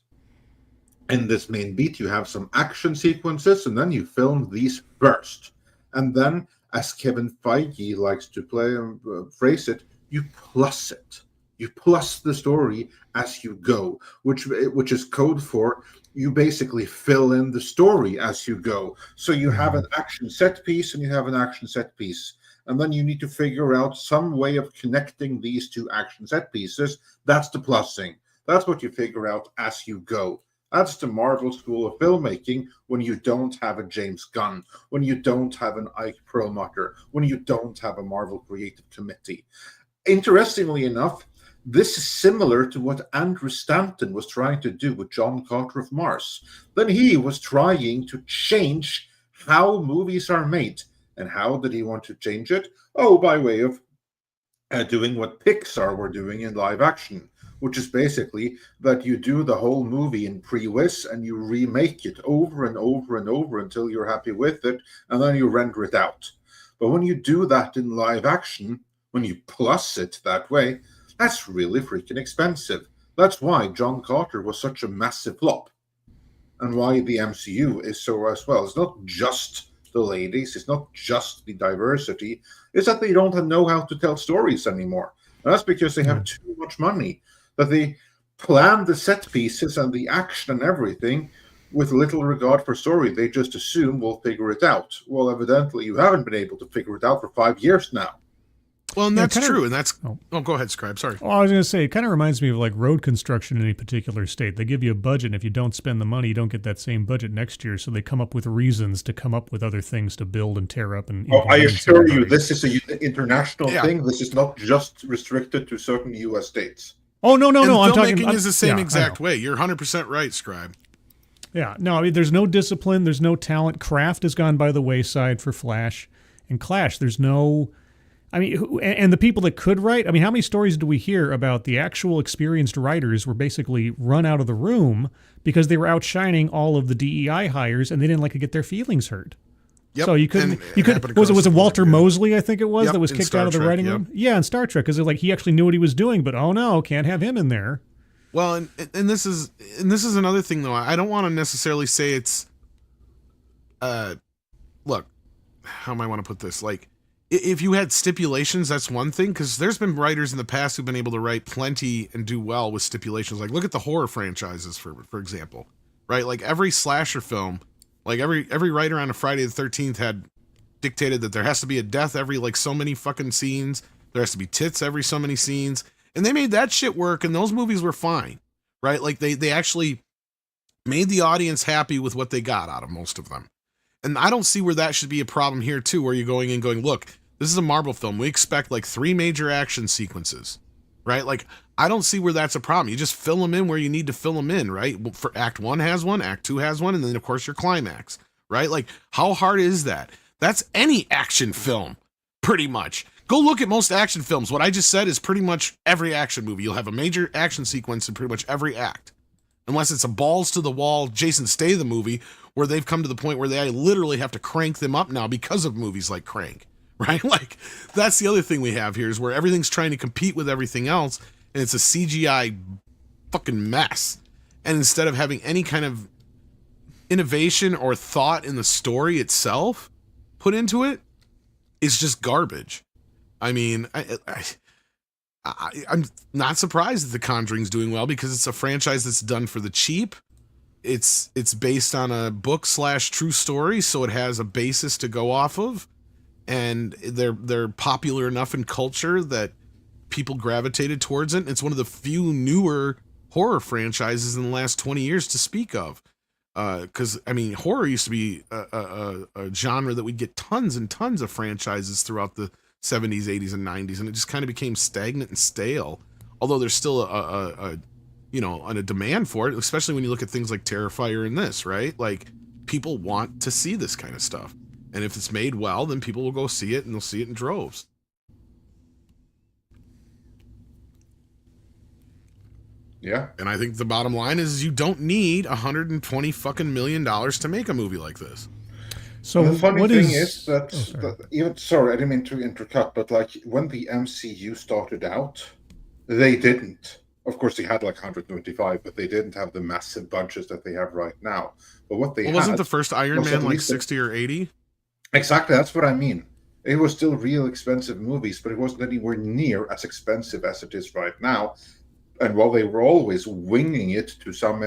In this main beat, you have some action sequences, and then you film these first. And then, as Kevin Feige likes to phrase it, you plus it. You plus the story as you go, which is code for you basically fill in the story as you go. So you have an action set piece and you have an action set piece. And then you need to figure out some way of connecting these two action set pieces. That's the plussing. That's what you figure out as you go. That's the Marvel school of filmmaking when you don't have a James Gunn, when you don't have an Ike Perlmutter, when you don't have a Marvel Creative Committee. Interestingly enough, this is similar to what Andrew Stanton was trying to do with John Carter of Mars. Then he was trying to change how movies are made. And how did he want to change it? Oh, by way of doing what Pixar were doing in live action, which is basically that you do the whole movie in pre-wiz and you remake it over and over and over until you're happy with it, and then you render it out. But when you do that in live action, when you plus it that way, that's really freaking expensive. That's why John Carter was such a massive flop, and why the MCU is so as well. It's not just the ladies, it's not just the diversity, it's that they don't know how to tell stories anymore. And that's because they have too much money, that they plan the set pieces and the action and everything with little regard for story. They just assume we'll figure it out. Well, evidently you haven't been able to figure it out for 5 years now. Well, and that's true, of, and that's... Oh, go ahead, Scribe, sorry. Well, I was going to say, it kind of reminds me of like road construction in a particular state. They give you a budget, and if you don't spend the money, you don't get that same budget next year, so they come up with reasons to come up with other things to build and tear up. And I assure you, this is an international thing. This is not just restricted to certain U.S. states. Oh, no, I'm talking... Filmmaking is the same exact way. You're 100% right, Scribe. Yeah, no, I mean, there's no discipline, there's no talent. Craft has gone by the wayside for Flash. And Clash, there's no... I mean, and the people that could write, I mean, how many stories do we hear about the actual experienced writers were basically run out of the room because they were outshining all of the DEI hires and they didn't like to get their feelings hurt? Yep. So you couldn't, was it Walter Mosley, I think it was, that was kicked out of the writing room? Yeah, in Star Trek, because like he actually knew what he was doing, but oh no, can't have him in there. Well, and this is another thing though. I don't want to necessarily say it's, look, how am I want to put this? Like, if you had stipulations, that's one thing, because there's been writers in the past who've been able to write plenty and do well with stipulations. Like, look at the horror franchises, for example, right? Like, every slasher film, like, every writer on a Friday the 13th had dictated that there has to be a death every, like, so many fucking scenes. There has to be tits every so many scenes. And they made that shit work, and those movies were fine, right? Like, they actually made the audience happy with what they got out of most of them. And I don't see where that should be a problem here, too, where you're going and going, look, this is a Marvel film. We expect like 3 major action sequences, right? Like, I don't see where that's a problem. You just fill them in where you need to fill them in, right? For Act 1 has one, Act 2 has one, and then, of course, your climax, right? Like, how hard is that? That's any action film, pretty much. Go look at most action films. What I just said is pretty much every action movie. You'll have a major action sequence in pretty much every act. Unless it's a balls-to-the-wall Jason Statham movie where they've come to the point where they literally have to crank them up now because of movies like Crank. Right? Like, that's the other thing we have here is where everything's trying to compete with everything else, and it's a CGI fucking mess. And instead of having any kind of innovation or thought in the story itself put into it, it's just garbage. I mean, I'm not surprised that The Conjuring's doing well because it's a franchise that's done for the cheap. It's based on a book/true story, so it has a basis to go off of. And they're popular enough in culture that people gravitated towards it. It's one of the few newer horror franchises in the last 20 years to speak of. Because, I mean, horror used to be a genre that we'd get tons and tons of franchises throughout the 70s, 80s, and 90s, and it just kind of became stagnant and stale. Although there's still a demand for it, especially when you look at things like Terrifier and this, right? Like, people want to see this kind of stuff. And if it's made well, then people will go see it, and they'll see it in droves. Yeah. And I think the bottom line is you don't need $120 fucking million to make a movie like this. So the funny thing is that even, sorry, I didn't mean to intercut, but like when the MCU started out, they didn't. Of course, they had like 125, but they didn't have the massive budgets that they have right now. But what they wasn't the first Iron Man like 60 or 80? Exactly, that's what I mean. It was still real expensive movies, but it wasn't anywhere near as expensive as it is right now. And while they were always winging it to some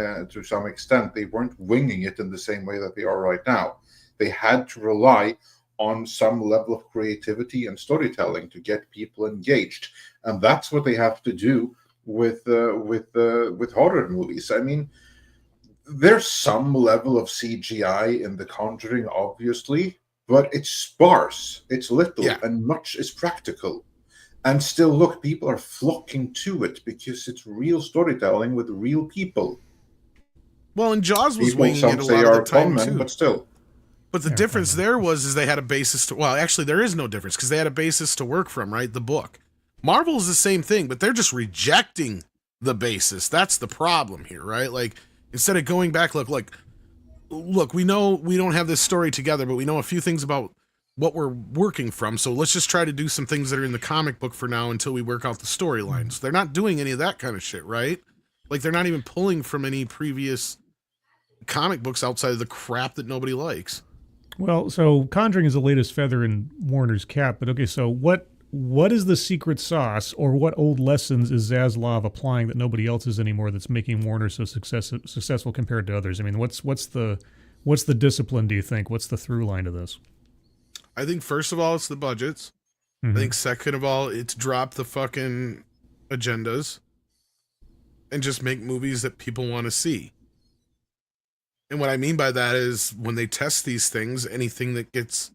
extent, they weren't winging it in the same way that they are right now. They had to rely on some level of creativity and storytelling to get people engaged, and that's what they have to do with horror movies. I mean, there's some level of CGI in The Conjuring, obviously, but it's sparse, it's little, and much is practical. And still, look, people are flocking to it because it's real storytelling with real people. Well, and Jaws was winging it a lot of the time too. But still. But the difference there is they had a basis to, well, actually there is no difference because they had a basis to work from, right? The book. Marvel is the same thing, but they're just rejecting the basis. That's the problem here, right? Like, instead of going back, look, we know we don't have this story together, but we know a few things about what we're working from, so let's just try to do some things that are in the comic book for now until we work out the storylines. They're not doing any of that kind of shit, right? Like, they're not even pulling from any previous comic books outside of the crap that nobody likes. Well, so Conjuring is the latest feather in Warner's cap, but okay, so what what is the secret sauce, or what old lessons is Zaslav applying that nobody else is anymore that's making Warner so successful compared to others? I mean, what's the discipline, do you think? What's the through line to this? I think first of all, it's the budgets. I think second of all, it's drop the fucking agendas and just make movies that people want to see. And what I mean by that is when they test these things, anything that gets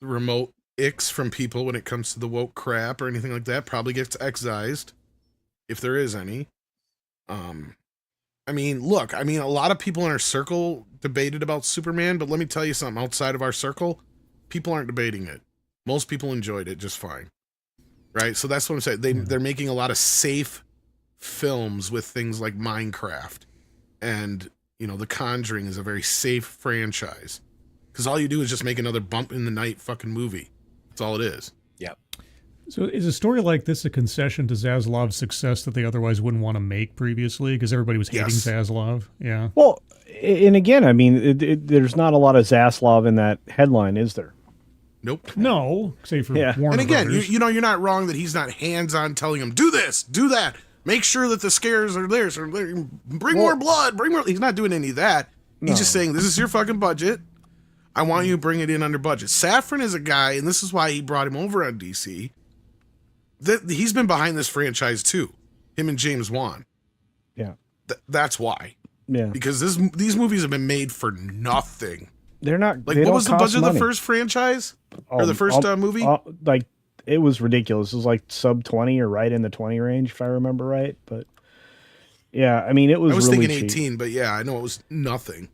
remote icks from people when it comes to the woke crap or anything like that probably gets excised, if there is any. I mean, look, a lot of people in our circle debated about Superman, but let me tell you something. Outside of our circle, people aren't debating it. Most people enjoyed it just fine. Right? So that's what I'm saying. They're making a lot of safe films with things like Minecraft. And, you know, The Conjuring is a very safe franchise. Because all you do is just make another bump in the night fucking movie. That's all it is. Yep. So is a story like this a concession to Zaslav's success that they otherwise wouldn't want to make previously? Because everybody was hating Zaslav. Yeah. Well, and again, I mean, there's not a lot of Zaslav in that headline, is there? Nope. No, save for Yeah. Warner And again, Brothers. you know, you're not wrong that he's not hands-on telling him, do this, do that. Make sure that the scares are there. So bring more blood, bring more. He's not doing any of that. He's just saying, this is your fucking budget. I want you to bring it in under budget. Safran is a guy, and this is why he brought him over on DC. That he's been behind this franchise too. Him and James Wan. Yeah. That's why. Yeah. Because these movies have been made for nothing. They're not. Like, they what don't was the cost budget of money. the first franchise? Or the first movie? Like, it was ridiculous. It was like sub 20 or right in the 20 range, if I remember right. But yeah, I mean, it was. I was really thinking cheap. 18, but yeah, I know it was nothing.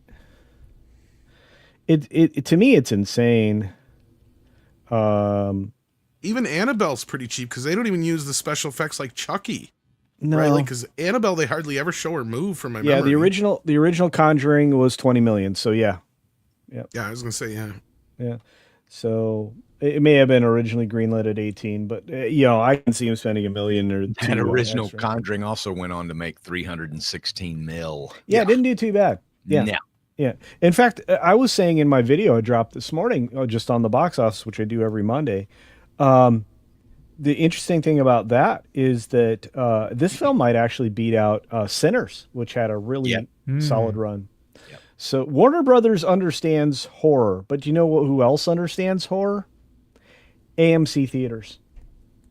It to me, it's insane. Even Annabelle's pretty cheap because they don't even use the special effects like Chucky. No, right? Like, because Annabelle, they hardly ever show her move from my yeah, memory. the original Conjuring was 20 million. So yeah, Yeah, I was gonna say yeah. So it may have been originally greenlit at 18, but you know, I can see him spending $1 million or $2 That original extra. Conjuring also went on to make 316 mil. Yeah, it didn't do too bad. Yeah. No. Yeah. In fact, I was saying in my video I dropped this morning, just on the box office, which I do every Monday. The interesting thing about that is that this film might actually beat out Sinners, which had a really solid run. Yep. So Warner Brothers understands horror, but do you know who else understands horror? AMC theaters.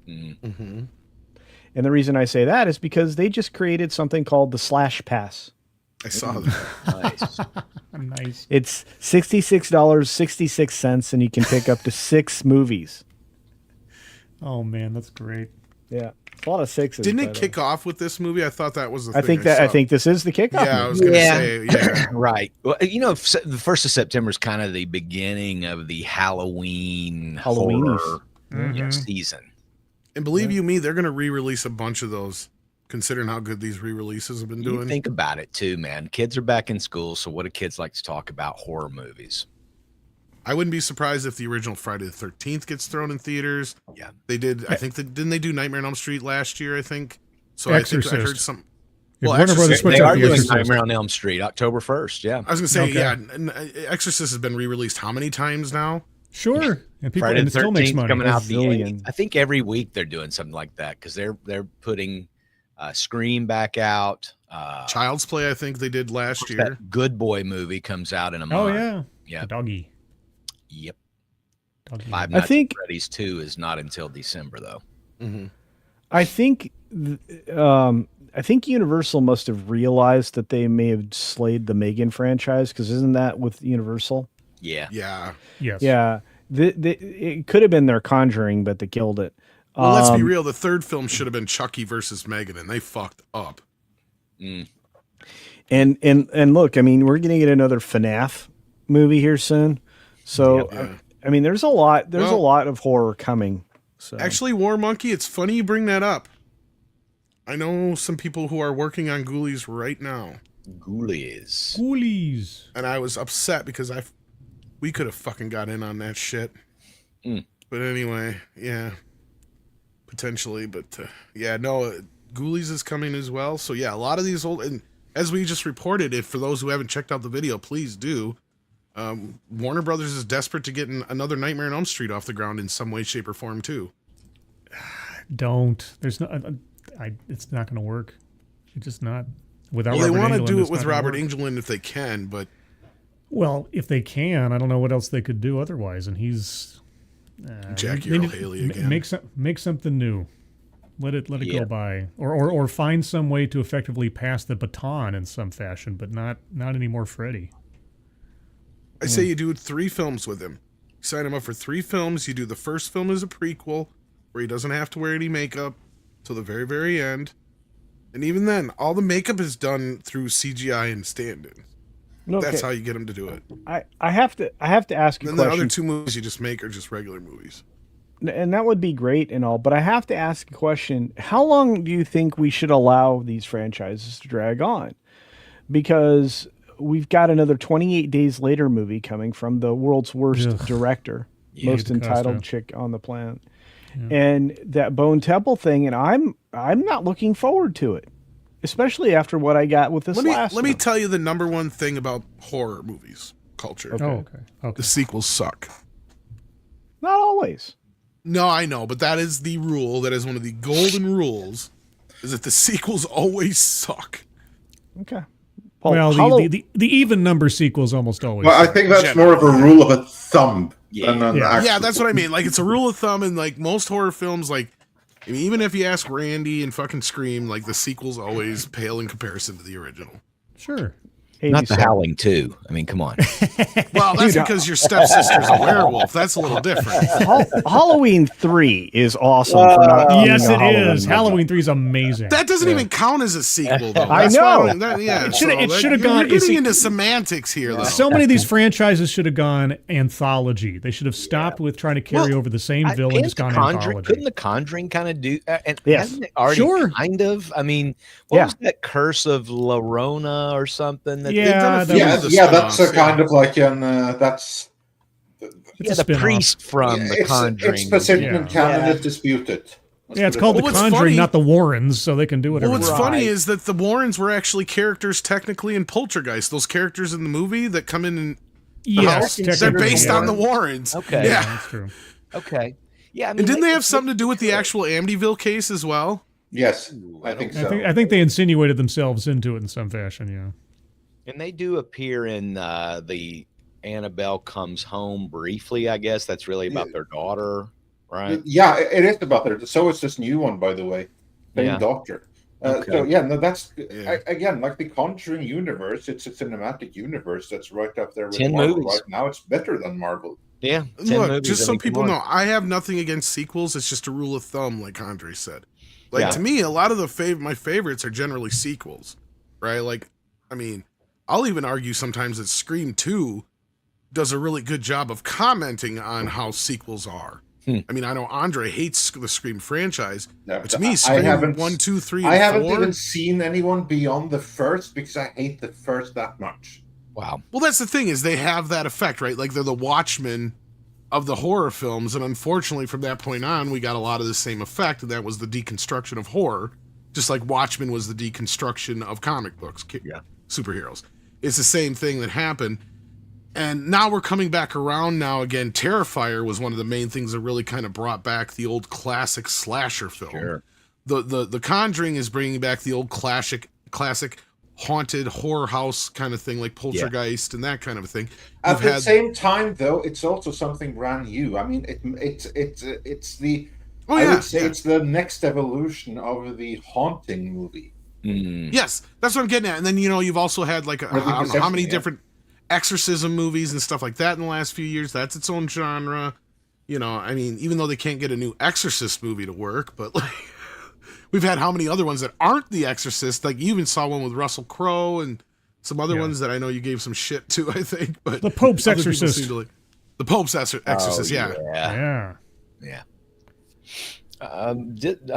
Mm-hmm. And the reason I say that is because they just created something called the Slash Pass. I saw that. Nice. Nice. It's $66.66, and you can pick up to 6 movies. Oh man, that's great. Yeah, it's a lot of 6s. Didn't it kick off with this movie? I thought that was the I thing. think I saw. think this is the kickoff. Yeah, I was movie. gonna say. Yeah. Right. Well, you know, the 1st of September is kind of the beginning of the Halloween Halloweenies. horror season. And believe you me, they're gonna re-release a bunch of those. Considering how good these re-releases have been You doing. think about it too, man. Kids are back in school, so what do kids like to talk about? Horror movies. I wouldn't be surprised if the original Friday the 13th gets thrown in theaters. Yeah. They did. I think didn't they do Nightmare on Elm Street last year? I think. So I Exorcist. think I heard some. If Well, Warner Brothers Exorcist, puts They out are The doing Exorcist, Nightmare on Elm Street, October 1st. Yeah. I was gonna say, Okay. yeah. Exorcist has been re-released how many times now? sure, and people Friday and the it still makes 13th money. coming out the Bazillion. 8th. I think every week they're doing something like that because they're putting Scream back out. Child's Play, I think they did last year. That Good Boy movie comes out in a month. Oh yeah, Yeah. The doggy. Yep. Doggy. Five I Nights think- at Freddy's 2 is not until December though. Mm-hmm. I think Universal must have realized that they may have slayed the Megan franchise, because isn't that with Universal? Yeah. Yeah. Yes. Yeah, it could have been their Conjuring, but they killed it. Well, let's be real. The third film should have been Chucky versus Megan, and they fucked up. And look, I mean, we're going to get another FNAF movie here soon. So Yeah. I mean, there's a lot Well- of horror coming. So Actually, War Monkey, it's funny you bring that up. I know some people who are working on Ghoulies right now, Ghoulies. Ghoulies. and I was upset because we could have fucking got in on that shit. But anyway, yeah, potentially. But yeah, no, Ghoulies is coming as well. So yeah, a lot of these old, and as we just reported, if for those who haven't checked out the video, please do. Warner Brothers is desperate to get another Nightmare on Elm Street off the ground in some way, shape, or form too. Don't. There's no. It's not going to work. It's just not. Without Well, they Robert want to Englund, do it's it with not gonna Robert work. Englund if they can, but Well, if they can, I don't know what else they could do otherwise. And he's Jackie they Earle need- Haley again. Make something new. Let it Yeah. go by, or find some way to effectively pass the baton in some fashion, but not anymore, Freddy. I say you do 3 films with him. You sign him up for 3 films. You do the first film as a prequel, where he doesn't have to wear any makeup till the very, very end. And even then, all the makeup is done through CGI and stand-in. That's how you get him to do it. I have to ask a And then the question. other 2 movies you just make are just regular movies. And that would be great and all, but I have to ask a question. How long do you think we should allow these franchises to drag on? Because we've got another 28 Days Later movie coming from the world's worst Ugh. director, Yeah, most Costa. entitled chick on the planet. And that Bone Temple thing, and I'm not looking forward to it, especially after what I got with this Let last me one. tell you the number one thing about horror movies culture. Okay. Oh, okay. The sequels suck. Not always. No, I know, but that is the rule. That is one of the golden rules, is that the sequels always suck. Okay. Well, Hollow- the even number sequels almost always. Well, I think that's more of a rule of a thumb than an Yeah. actual. Yeah, that's what I mean. Like, it's a rule of thumb, and like most horror films, like, I mean, even if you ask Randy and fucking Scream, like the sequels always pale in comparison to the original. Sure. Not the 87. Howling 2. I mean, come on. Well, that's because your stepsister's a werewolf. That's a little different. Halloween 3 is awesome for not being Yes, a it Halloween is. movie. Halloween 3 is amazing. That doesn't even count as a sequel, though. I That's know. why yeah, It shoulda- it that- shoulda you're- gone- You're getting see- into semantics here, though. So many of these franchises should have gone anthology. They should have stopped with trying to carry Well, over the same villain, Couldn't just gone the Conjuring, anthology. couldn't the Conjuring kind of do? And Yes. hasn't it already Sure. kind of? I mean, what Yeah. was that Curse of La Llorona or something? That Yeah, They've done a that few Yeah, of the yeah, that's a spin-offs, kind of like an that's It's yeah, a the spin-off. priest from the Conjuring. It's specific Yeah. and canon Yeah. is disputed. Let's Yeah, it's put it called that The Well, what's Conjuring, funny- not the Warrens, so they can do whatever. Well, what's they want. funny Right. is that the Warrens were actually characters technically in Poltergeist. Those characters in the movie that come in and Yes, they're technically, based yeah. on the Warrens. Okay. Yeah. That's true. Okay. Yeah. I mean, And didn't they could- have something to do with the actual Amityville case as well? Yes, Ooh, I I think don't- so. I think they insinuated themselves into it in some fashion. Yeah. And they do appear in the Annabelle Comes Home briefly, I guess. That's really about their daughter, right? Yeah, it is about there. So is this new one, by the way. Same Yeah. doctor. Okay. So yeah, no, that's Yeah. again like the Conjuring universe. It's a cinematic universe that's right up there with 10 Marvel movies. right now. It's better than Marvel. Yeah. 10 Look, movies, just I so mean, come people on. know, I have nothing against sequels. It's just a rule of thumb, like Andre said. Like, Yeah. to me, a lot of my favorites are generally sequels, right? Like, I mean, I'll even argue sometimes that Scream 2 does a really good job of commenting on how sequels are. I mean, I know Andre hates the Scream franchise, Yeah, but to me, Scream 1, 2, 3, and I haven't 4. even seen anyone beyond the first because I hate the first that much. Wow. Well, that's the thing, is they have that effect, right? Like, they're the Watchmen of the horror films, and unfortunately, from that point on, we got a lot of the same effect, and that was the deconstruction of horror, just like Watchmen was the deconstruction of comic books, superheroes. It's the same thing that happened, and now we're coming back around now again. Terrifier was one of the main things that really kind of brought back the old classic slasher film. Sure. The Conjuring is bringing back the old classic haunted horror house kind of thing, like Poltergeist and that kind of a thing. At You've the had- same time, though, it's also something brand new. I mean, it's the Oh, I yeah, would say yeah. it's the next evolution of the haunting movie. Mm. Yes, that's what I'm getting at. And then, you've also had like, Or the I don't know how possession, many yeah. different exorcism movies and stuff like that in the last few years. That's its own genre. I mean, even though they can't get a new Exorcist movie to work, but like, we've had how many other ones that aren't The Exorcist? Like, you even saw one with Russell Crowe and some other ones that I know you gave some shit to, I think. But The Pope's other people Exorcist. seem to like- The Pope's Exorcist, yeah. Yeah. Yeah.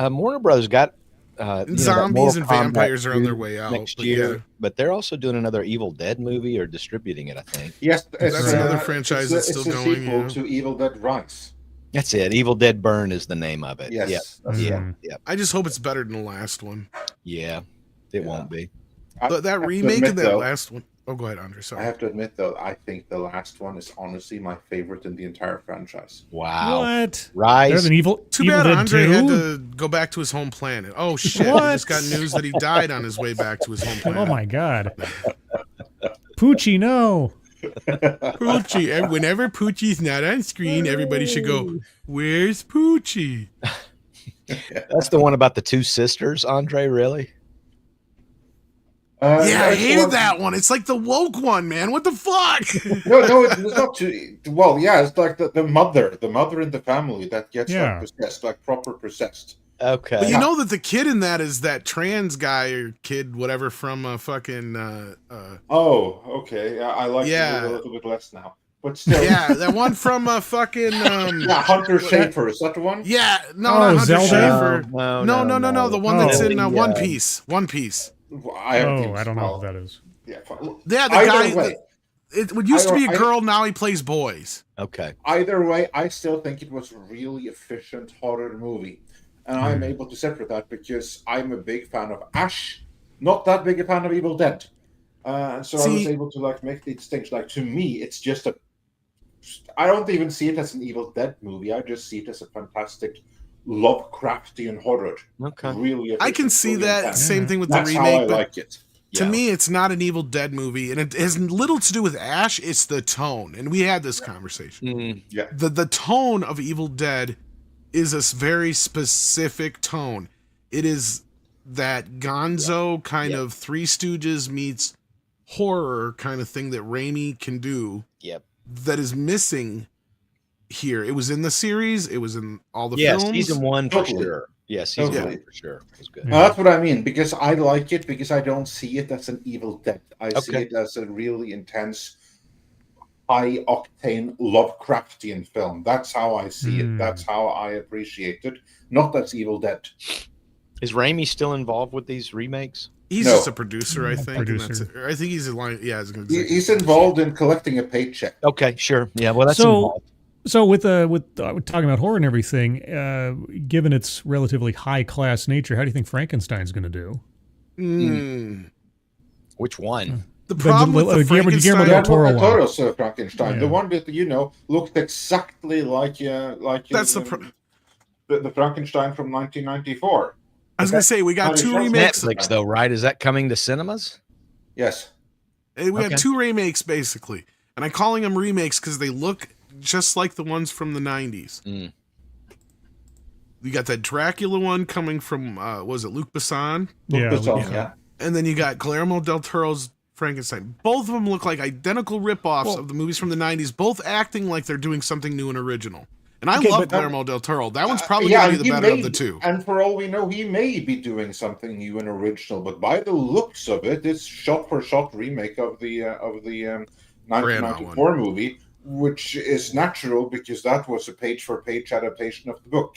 Warner Brothers got Zombies and Mortal Kombat vampires are on 2 their way out, next but year, yeah. but they're also doing another Evil Dead movie or distributing it. I think Yes, That's another franchise that's it's still a going, sequel yeah. to Evil Dead Rise. that's it. Evil Dead Burn is the name of it. Yes, Yep. that's Yeah. Mhm. Yep. I just hope it's better than the last one. Yeah. It won't be. But that have to remake admit, of that though, last one. Oh, go ahead, Andre. I Sorry. have to admit, though, I think the last one is honestly my favorite in the entire franchise. Wow. What? Rise. Better than Evil Too Evil bad Dead Andre 2? had to go back to his home planet. Oh shit! We What? just got news that he died on his way back to his home planet. Oh my god. Poochie, no. Poochie. Whenever Poochie's not on screen, everybody should go, "Where's Poochie?" That's the one about the two sisters, Andre, really? Yeah, I it's the hated one- that one. It's like the woke one, man. What the fuck? No, it's not too. Well, yeah, it's like the mother in the family that gets Yeah. like possessed, like proper possessed. Okay. But you know that the kid in that is that trans guy or kid, whatever, from fucking. Oh, okay. I like Yeah. the movie a little bit less now, but still. Yeah, that one from fucking. Yeah, Hunter Schafer, is that the one? Yeah, no, Oh, not Hunter Zelda? Schafer. No, No. The one that's Oh. in The, One Piece. One Piece. I haven't Oh, even- I don't know well, what that is. Yeah, fine. Yeah, the Either guy. way. It used to be a I- girl. Now he plays boys. Okay. Either way, I still think it was a really efficient horror movie. And I'm able to separate that because I'm a big fan of Ash, not that big a fan of Evil Dead. And so I was See- able to like make the distinction. Like to me, it's just I don't even see it as an Evil Dead movie. I just see it as a fantastic Lovecraftian horror. Okay. Really, I can efficient, see really that. intense. Same thing with That's the how I remake. But like it. to Yeah. me, it's not an Evil Dead movie, and it has little to do with Ash. It's the tone, and we had this conversation. Mm, The tone of Evil Dead is a very specific tone. It is that Gonzo kind of Three Stooges meets horror kind of thing that Raimi can do. Yep. That is missing here. It was in the series. It was in all the Yes, films. season one for Totally. sure. Yes, season Totally. one for sure. It was good. Yeah. That's what I mean, because I like it because I don't see it as an Evil Dead. I see Okay. it as a really intense, high octane Lovecraftian film. That's how I see it. That's how I appreciate it. Not as Evil Dead. Is Raimi still involved with these remakes? He's No. just a producer, I think. And that's Producer. it. I think he's a line. Yeah, he's, He's involved in collecting a paycheck. Okay, sure. Yeah, well, that's So- involved. So with talking about horror and everything, given its relatively high class nature, how do you think Frankenstein's going to do? Which one? The problem with the Guillermo Frankenstein. del Toro one. Toro's Frankenstein, the Yeah. one that looked exactly like That's the the Frankenstein from 1994. I was gonna say we got Not two a remakes. Netflix, though, right? Is that coming to cinemas? Yes. We Okay. had two remakes basically, and I'm calling them remakes because they look just like the ones from the 90s. Mm. You got that Dracula one coming from was it Luc Besson, Yeah, Yeah. and then you got Guillermo del Toro's Frankenstein. Both of them look like identical ripoffs of the movies from the 90s, both acting like they're doing something new and original. And I Okay, love but- Guillermo del Toro. That one's probably Yeah, gonna be the he better may- of the two. And for all we know, he may be doing something new and original. But by the looks of it, it's shot-for-shot remake of the 1994 movie, which is natural because that was a page-for-page adaptation of the book.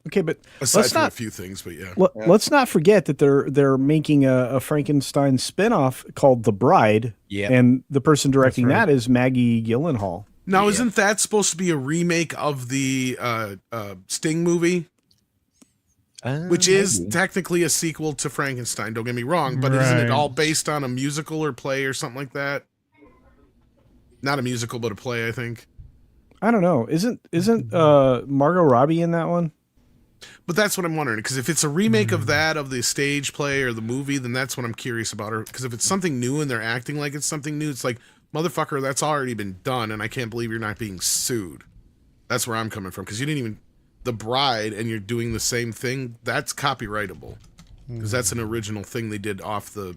Okay, but Aside let's from a not few things, but yeah. let's not forget that they're making a Frankenstein spin-off called The Bride, Yeah. and the person directing That's right. that is Maggie Gyllenhaal. Now, isn't that supposed to be a remake of the Sting movie? Which is technically a sequel to Frankenstein, don't get me wrong, but isn't it Right. all based on a musical or play or something like that? Not a musical, but a play, I think. I don't know. Isn't Margot Robbie in that one? But that's what I'm wondering, because if it's a remake of that, of the stage play or the movie, then that's what I'm curious about. Because if it's something new and they're acting like it's something new, it's like, motherfucker, that's already been done, and I can't believe you're not being sued. That's where I'm coming from, because you didn't even... The Bride, and you're doing the same thing, that's copyrightable. Because that's an original thing they did off the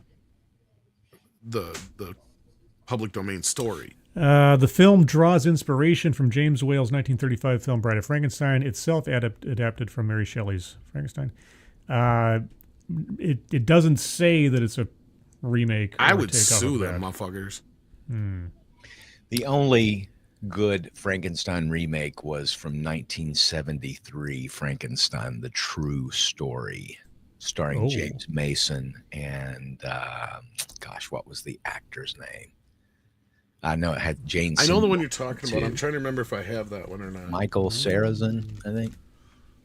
public domain story. The film draws inspiration from James Whale's 1935 film Bride of Frankenstein, itself adapted from Mary Shelley's Frankenstein. It doesn't say that it's a remake. I or would takeoff sue of them that. motherfuckers. The only good Frankenstein remake was from 1973, Frankenstein, The True Story, starring Oh. James Mason and, gosh, what was the actor's name? I know it had Jane I know the one Seymour you're talking about. I'm too. trying to remember if I have that one or not. Michael Sarrazin, I think.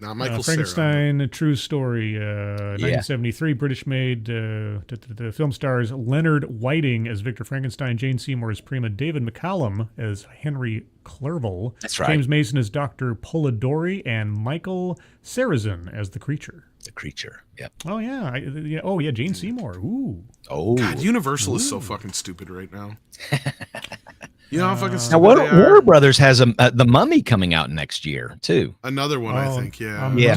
Not Michael Cera. Frankenstein, a true story. 1973, British-made. The film stars Leonard Whiting as Victor Frankenstein, Jane Seymour as Prima, David McCallum as Henry Clerval. That's right. James Mason as Dr. Polidori, and Michael Sarrazin as the creature. The creature. Yep. Oh yeah. Oh yeah. Jane Seymour. Ooh. Oh. God, Universal is so fucking stupid right now. You know how fucking Now, stupid they are? Warner Brothers has The Mummy coming out next year too. Another one, I think. Yeah. Yeah.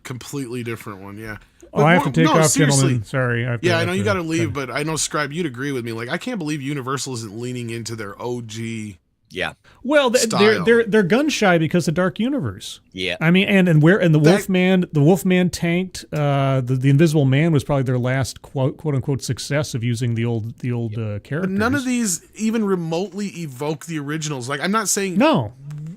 Completely different one. Yeah. Oh, I have to take off, seriously. gentlemen. Sorry. I know you got to leave, but I know, Scribe, you'd agree with me. Like, I can't believe Universal isn't leaning into their OG. Yeah. Well, they're gun shy because of Dark Universe. Yeah. I mean, and the Wolfman tanked. The Invisible Man was probably their last quote unquote success of using the old characters. But none of these even remotely evoke the originals. Like, I'm not saying no.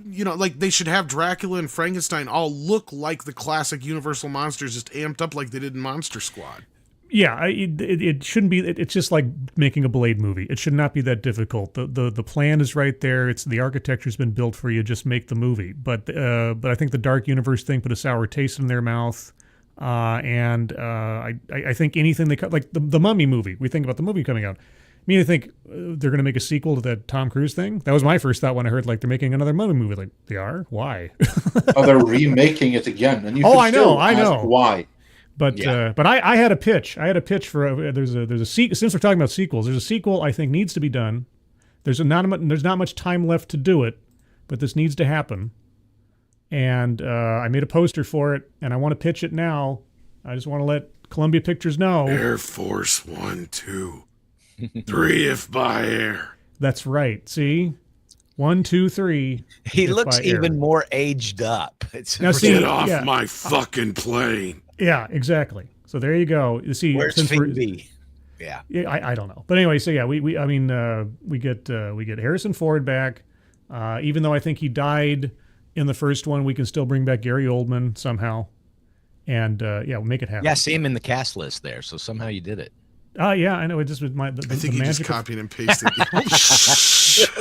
You know, like they should have Dracula and Frankenstein all look like the classic Universal monsters, just amped up like they did in Monster Squad. Yeah, it shouldn't be. It's just like making a Blade movie. It should not be that difficult. The plan is right there. It's the architecture's been built for you. Just make the movie. But I think the Dark Universe thing put a sour taste in their mouth. I think anything they cut, like the Mummy movie. We think about the movie coming out. I mean, I think they're going to make a sequel to that Tom Cruise thing. That was my first thought when I heard like they're making another Mummy movie. Like they are? Why? Oh, they're remaking it again, and you I know. Why? But I had a pitch. I had a pitch for there's a sequel. Since we're talking about sequels, there's a sequel I think needs to be done. There's not much time left to do it, but this needs to happen. And I made a poster for it, and I want to pitch it now. I just want to let Columbia Pictures know. Air Force 1, 2, 3 if by air. That's right. See, 1, 2, 3. He looks even more aged up. Now, Get off my fucking plane. Yeah, exactly. So there you go. You see, where's Phoebe? Yeah, I don't know, but anyway, so yeah, we get Harrison Ford back. Even though I think he died in the first one, we can still bring back Gary Oldman somehow, and we'll make it happen. Yeah, see him in the cast list there. So somehow you did it. Yeah, I know. It just was I think he just copied and pasted.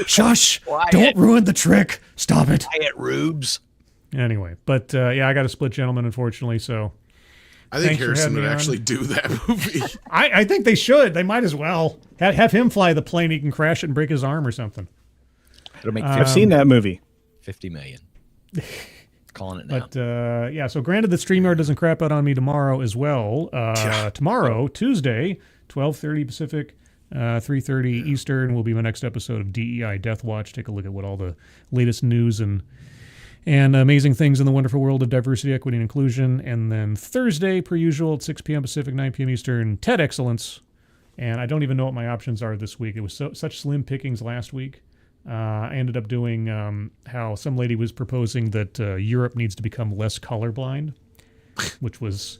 Shush! Don't ruin the trick. Stop it. Quiet, rubes. Anyway, but I got a split gentleman, unfortunately. So I think Harrison would actually do that movie. I think they should. They might as well have him fly the plane. He can crash it and break his arm or something. It'll make. I've seen that movie. 50 million. Calling it now. But so granted, the StreamYard doesn't crap out on me tomorrow as well. Tomorrow, Tuesday, 12:30 Pacific, 3:30 Eastern, will be my next episode of DEI Death Watch. Take a look at what all the latest news and amazing things in the wonderful world of diversity, equity, and inclusion. And then Thursday, per usual, at 6 p.m. Pacific, 9 p.m. Eastern, TED Excellence. And I don't even know what my options are this week. It was such slim pickings last week. I ended up doing how some lady was proposing that Europe needs to become less colorblind, which was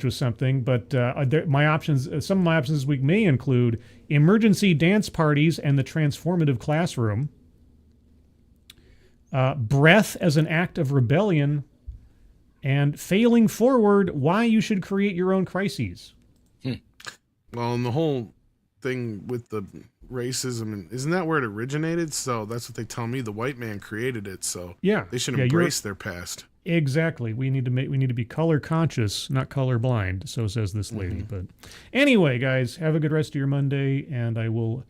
something. But my options, some of my options this week may include emergency dance parties and the transformative classroom, breath as an act of rebellion, and failing forward, why you should create your own crises. Well, and the whole thing with the racism, isn't that where it originated? So that's what they tell me. The white man created it, so yeah, they should embrace their past. Exactly. We need to be color conscious, not color blind. So says this lady. But anyway, guys, have a good rest of your Monday, and I will.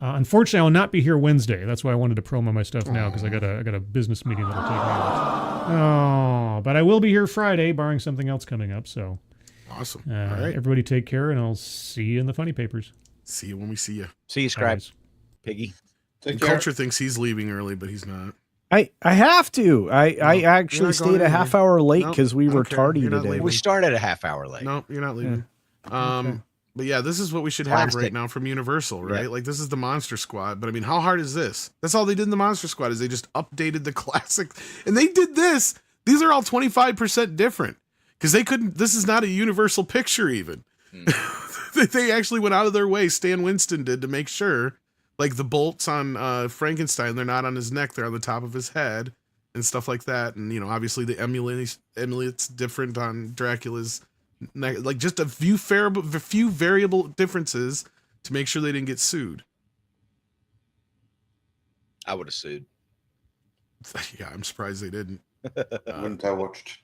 Unfortunately, I will not be here Wednesday. That's why I wanted to promo my stuff now, because I got a business meeting that'll take me out. Oh, but I will be here Friday, barring something else coming up. So awesome. All right, everybody, take care, and I'll see you in the funny papers. See you when we see you. See you, Scribe. Piggy. Culture thinks he's leaving early, but he's not. I have to. I actually stayed a half hour late because we were tardy today. Leaving. We started a half hour late. No, you're not leaving. Yeah. Okay. But yeah, this is what we should have right now from Universal, right? Yeah. Like this is the Monster Squad. But I mean, how hard is this? That's all they did in the Monster Squad is they just updated the classic, and they did this. These are all 25% different because they couldn't. This is not a Universal picture even. They actually went out of their way. Stan Winston did to make sure, like the bolts on Frankenstein, they're not on his neck; they're on the top of his head and stuff like that. And obviously the emulate's different on Dracula's. Like just a few variable differences to make sure they didn't get sued. I would have sued. Yeah, I'm surprised they didn't. Wouldn't I watched?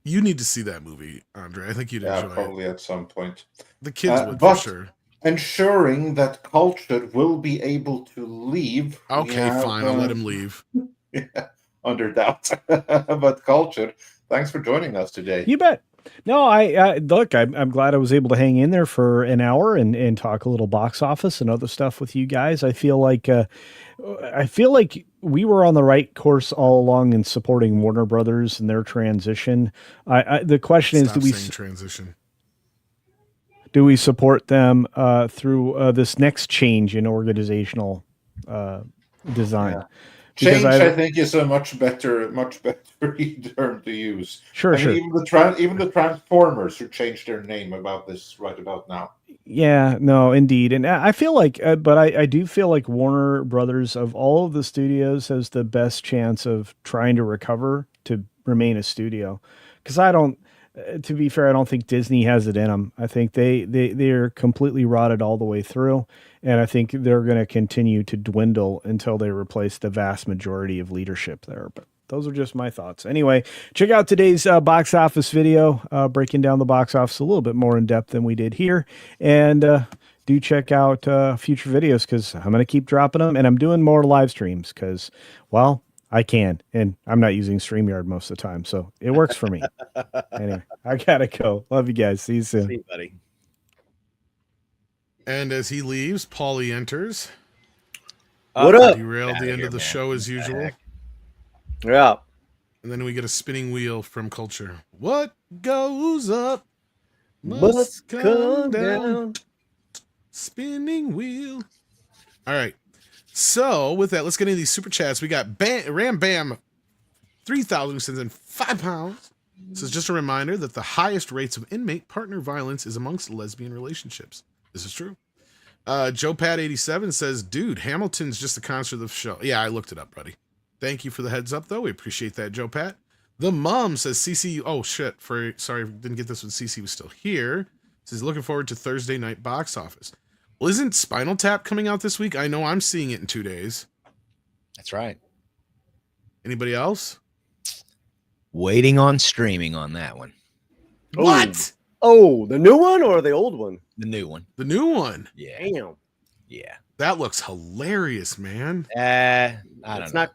You need to see that movie, Andre. I think you'd Yeah, enjoy probably at some point. it. The kids would for But sure. ensuring that Culture will be able to leave, we Okay, have, fine. I'll let him leave. yeah, under doubt. But Culture, thanks for joining us today. You bet. No, I look. I'm glad I was able to hang in there for an hour and talk a little box office and other stuff with you guys. I feel like we were on the right course all along in supporting Warner Brothers and their transition. The question Stop is, saying transition. do we support them through this next change in organizational design? Yeah. Because Change, I think, is a much better term to use. Sure, I mean, sure. even the Transformers should change their name about this right about now. Yeah, no, indeed. And I feel like, but I do feel like Warner Brothers, of all of the studios, has the best chance of trying to recover to remain a studio. Because to be fair, I don't think Disney has it in them. I think they're completely rotted all the way through. And I think they're going to continue to dwindle until they replace the vast majority of leadership there. But those are just my thoughts. Anyway, check out today's box office video, breaking down the box office a little bit more in depth than we did here. And do check out future videos because I'm going to keep dropping them. And I'm doing more live streams because, well, I can. And I'm not using StreamYard most of the time. So it works for me. Anyway, I got to go. Love you guys. See you soon. See you, buddy. And as he leaves, Paulie enters. What up? Derailed the end of the show as usual. Yeah. And then we get a spinning wheel from Culture. What goes up Must come down. Spinning wheel. All right. So with that, let's get into these super chats. We got Ram Bam 3,000 who sends in £5. This is just a reminder that the highest rates of inmate partner violence is amongst lesbian relationships. This is true. Joe Pat 87 says, dude, Hamilton's just a concert of the show. Yeah, I looked it up, buddy. Thank you for the heads up, though. We appreciate that, Joe Pat. The Mom says, CC, oh shit, sorry, didn't get this when CC was still here. Says, looking forward to Thursday night box office. Well, isn't Spinal Tap coming out this week? I know I'm seeing it in 2 days. That's right. Anybody else? Waiting on streaming on that one. What? Oh, the new one or the old one? The new one. The new one. Yeah. Damn. Yeah. That looks hilarious, man. I don't It's know.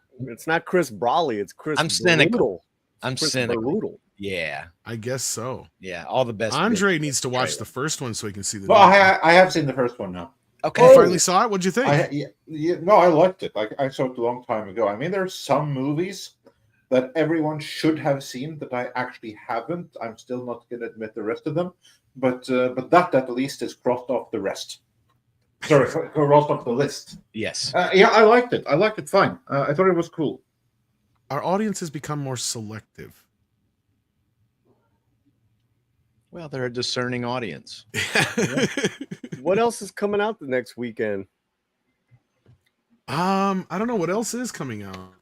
not Chris Brawley. It's Chris. I'm cynical. Brutal. I'm Chris cynical. Brutal. Yeah. I guess so. Yeah. All the best. Andre needs to watch the first one so he can see the Well, new one. I have seen the first one now. Okay. You finally saw it? What'd you think? No, I liked it. Like I saw it a long time ago. I mean, there are some movies that everyone should have seen that I actually haven't. I'm still not going to admit the rest of them, but that at least is crossed off the rest. Sorry, crossed off the list. Yes. Yeah, I liked it. I liked it fine. I thought it was cool. Our audience has become more selective. Well, they're a discerning audience. What else is coming out the next weekend? I don't know what else is coming out.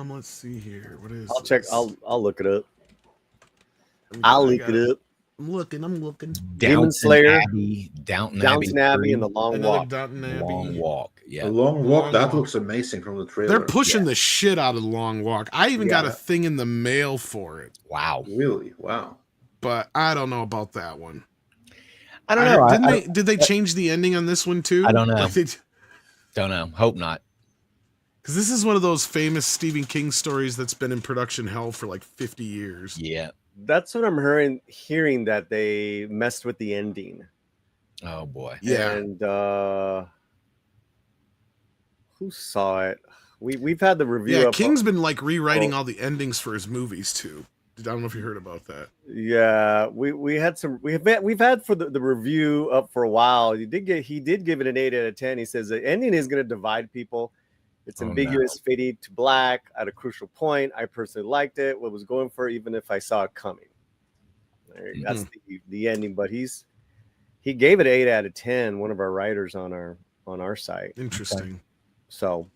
Let's see here. What is? I'll check. this? I'll look it up. I I'll look got it up. I'm looking. Demon Slayer, Downton Downton Abbey, and the Long Another Walk. Downton Abbey. Long Walk. Yeah. The Long Walk, Long that Walk. looks amazing from the trailer. They're pushing the shit out of the Long Walk. I even got a Yeah. thing in the mail for it, Wow. Really? Wow. but I don't know about that one. I don't know. Did they change the ending on this one too? I don't know. Like Don't know. Hope not. because this is one of those famous Stephen King stories that's been in production hell for like 50 years. Yeah. That's what I'm hearing that they messed with the ending. Oh boy. Yeah. And who saw it? We've had the review. Yeah, up King's been like rewriting all the endings for his movies too. I don't know if you heard about that. Yeah, we've had for the review up for a while. He did give it an 8 out of 10. He says the ending is going to divide people. It's Oh, ambiguous, fading to black at a crucial point. I personally liked it. What was going for, even if I saw it coming. That's the ending. But he gave it 8 out of 10. One of our writers on our site. Interesting. So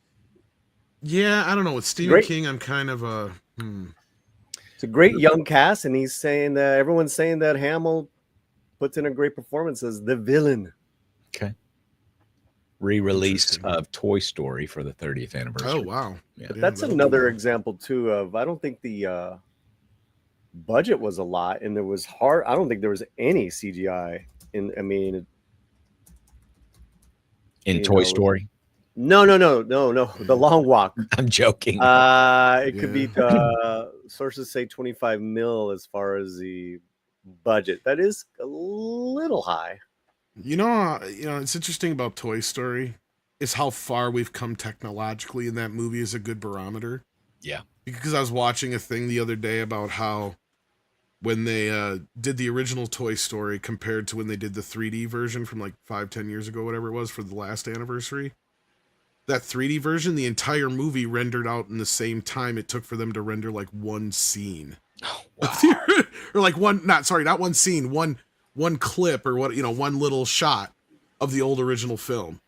Yeah, I don't know. With Stephen Great. King, I'm kind of a. it's a great young cast, and he's saying that everyone's saying that Hamill puts in a great performance as the villain. Okay. re-release Interesting. of Toy Story for the 30th anniversary. Oh wow. Yeah. But that's that'll be another cool. example too of I don't think the budget was a lot, and there was I don't think there was any CGI in. I mean, In you Toy know, Story. no. The Long Walk. I'm joking. It could be Yeah. sources say 25 mil as far as the budget. That is a little high. You know, it's interesting about Toy Story is how far we've come technologically, and that movie is a good barometer. Yeah. Because I was watching a thing the other day about how when they did the original Toy Story compared to when they did the 3D version from like 5-10 years ago, whatever it was, for the last anniversary. That 3D version, the entire movie rendered out in the same time it took for them to render like one scene. Oh, Or like not one scene, one clip, or one little shot of the old original film.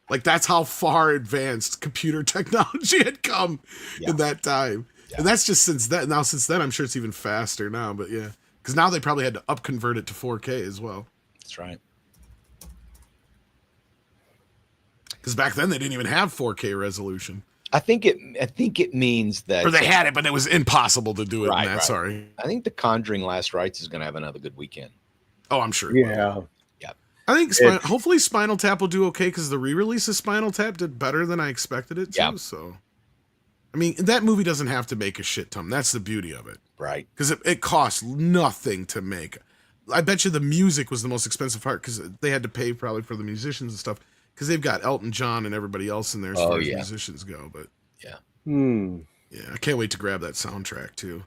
Like that's how far advanced computer technology had come in that time. Yeah. And that's just since then. Now, since then, I'm sure it's even faster now, but yeah. Because now they probably had to upconvert it to 4K as well. That's right. Because back then they didn't even have 4K resolution. I think it means that, Or they had it, but it was impossible to do it in that. Right. Sorry. I think The Conjuring Last Rites is going to have another good weekend. Oh, I'm sure. It will. Yeah. I think hopefully Spinal Tap will do okay because the re-release of Spinal Tap did better than I expected it to. Yeah. So, I mean, that movie doesn't have to make a shit ton. That's the beauty of it. Right. Because it costs nothing to make. I bet you the music was the most expensive part because they had to pay probably for the musicians and stuff because they've got Elton John and everybody else in there as far as musicians go. But yeah, I can't wait to grab that soundtrack too.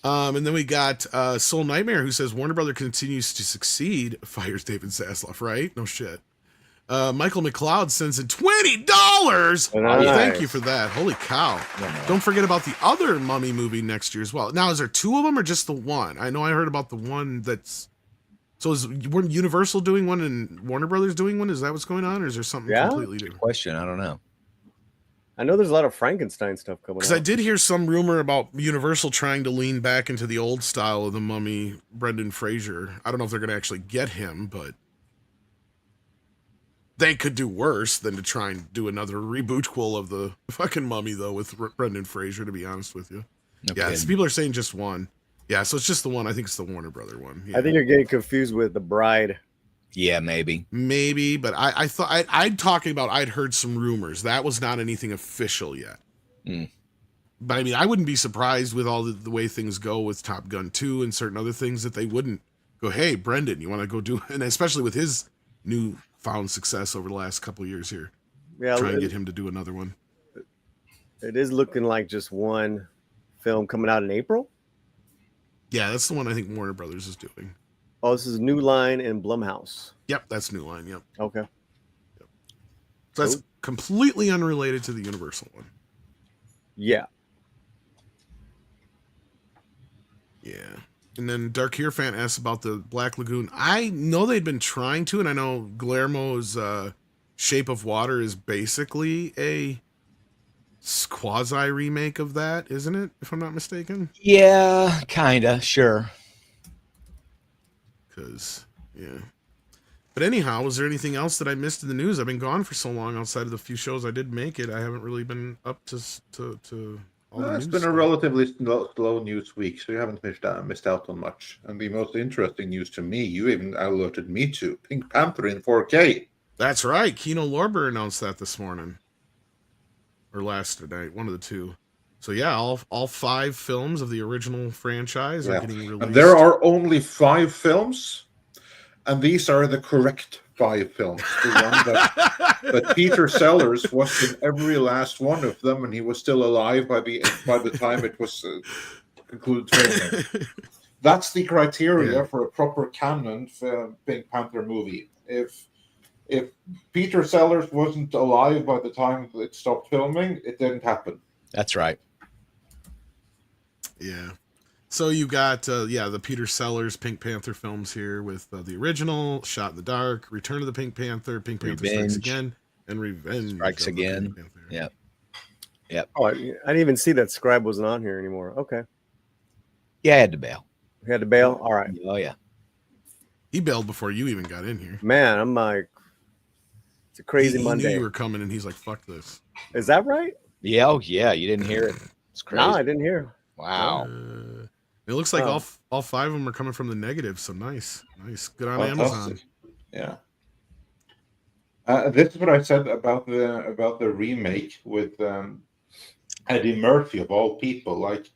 And then we got Soul Nightmare, who says Warner Brother continues to succeed. Fires David Zasloff, right? No shit. Michael McLeod sends in $20. Nice. Thank you for that. Holy cow. Don't forget about the other Mummy movie next year as well. Now, is there two of them or just the one? I know I heard about the one that's... So is Universal doing one and Warner Brothers doing one? Is that what's going on? Or is there something completely different? Question. I don't know. I know there's a lot of Frankenstein stuff coming out. Because I did hear some rumor about Universal trying to lean back into the old style of the Mummy, Brendan Fraser. I don't know if they're going to actually get him, but they could do worse than to try and do another reboot of the fucking Mummy, though, with Brendan Fraser, to be honest with you. Okay. Yeah, people are saying just one. Yeah, so it's just the one. I think it's the Warner Brother one. Yeah. I think you're getting confused with The Bride. Yeah, maybe. Maybe, but I thought I'd heard some rumors. That was not anything official yet. But I mean, I wouldn't be surprised with all the way things go with Top Gun 2 and certain other things that they wouldn't go, hey, Brendan, you want to go do, and especially with his newfound success over the last couple of years here. Yeah, try and get him to do another one. It is looking like just one film coming out in April. Yeah, that's the one I think Warner Brothers is doing. Oh, this is New Line and Blumhouse. Yep, that's New Line. Yep. Okay. Yep. So that's completely unrelated to the Universal one. Yeah. Yeah. And then Dark Hierophant asks about the Black Lagoon. I know they'd been trying to, and I know Guillermo's Shape of Water is basically a quasi remake of that, isn't it? If I'm not mistaken. Yeah, kinda. Sure. Because, yeah. But anyhow, was there anything else that I missed in the news? I've been gone for so long. Outside of the few shows I did make it, I haven't really been up to all the news. It's been a relatively slow news week, so you haven't missed out on much. And the most interesting news to me, you even alerted me to, Pink Panther in 4K. That's right. Kino Lorber announced that this morning. Or last night, one of the two. So yeah, all 5 films of the original franchise are getting released. And there are only 5 films, and these are the correct 5 films. The one that Peter Sellers was in every last one of them, and he was still alive by the time it was concluded filming. That's the criteria for a proper canon for Pink Panther movie. If Peter Sellers wasn't alive by the time it stopped filming, it didn't happen. That's right. Yeah. So you got, the Peter Sellers Pink Panther films here with the original, Shot in the Dark, Return of the Pink Panther, Pink Panther Strikes Again, and Revenge Strikes Again. Yep. Yep. Oh, I didn't even see that Scribe wasn't on here anymore. Okay. Yeah, I had to bail. You had to bail? All right. Oh, yeah. He bailed before you even got in here. Man, I'm like, It's a crazy He knew Monday. you were coming, and he's like, "Fuck this." Is that right? Yeah, oh yeah, you didn't hear it. It's crazy. No, I didn't hear. Wow. It looks like Oh. all 5 of them are coming from the negative. So nice. Good on Fantastic. Amazon. Yeah. This is what I said about the remake with Eddie Murphy of all people. Like,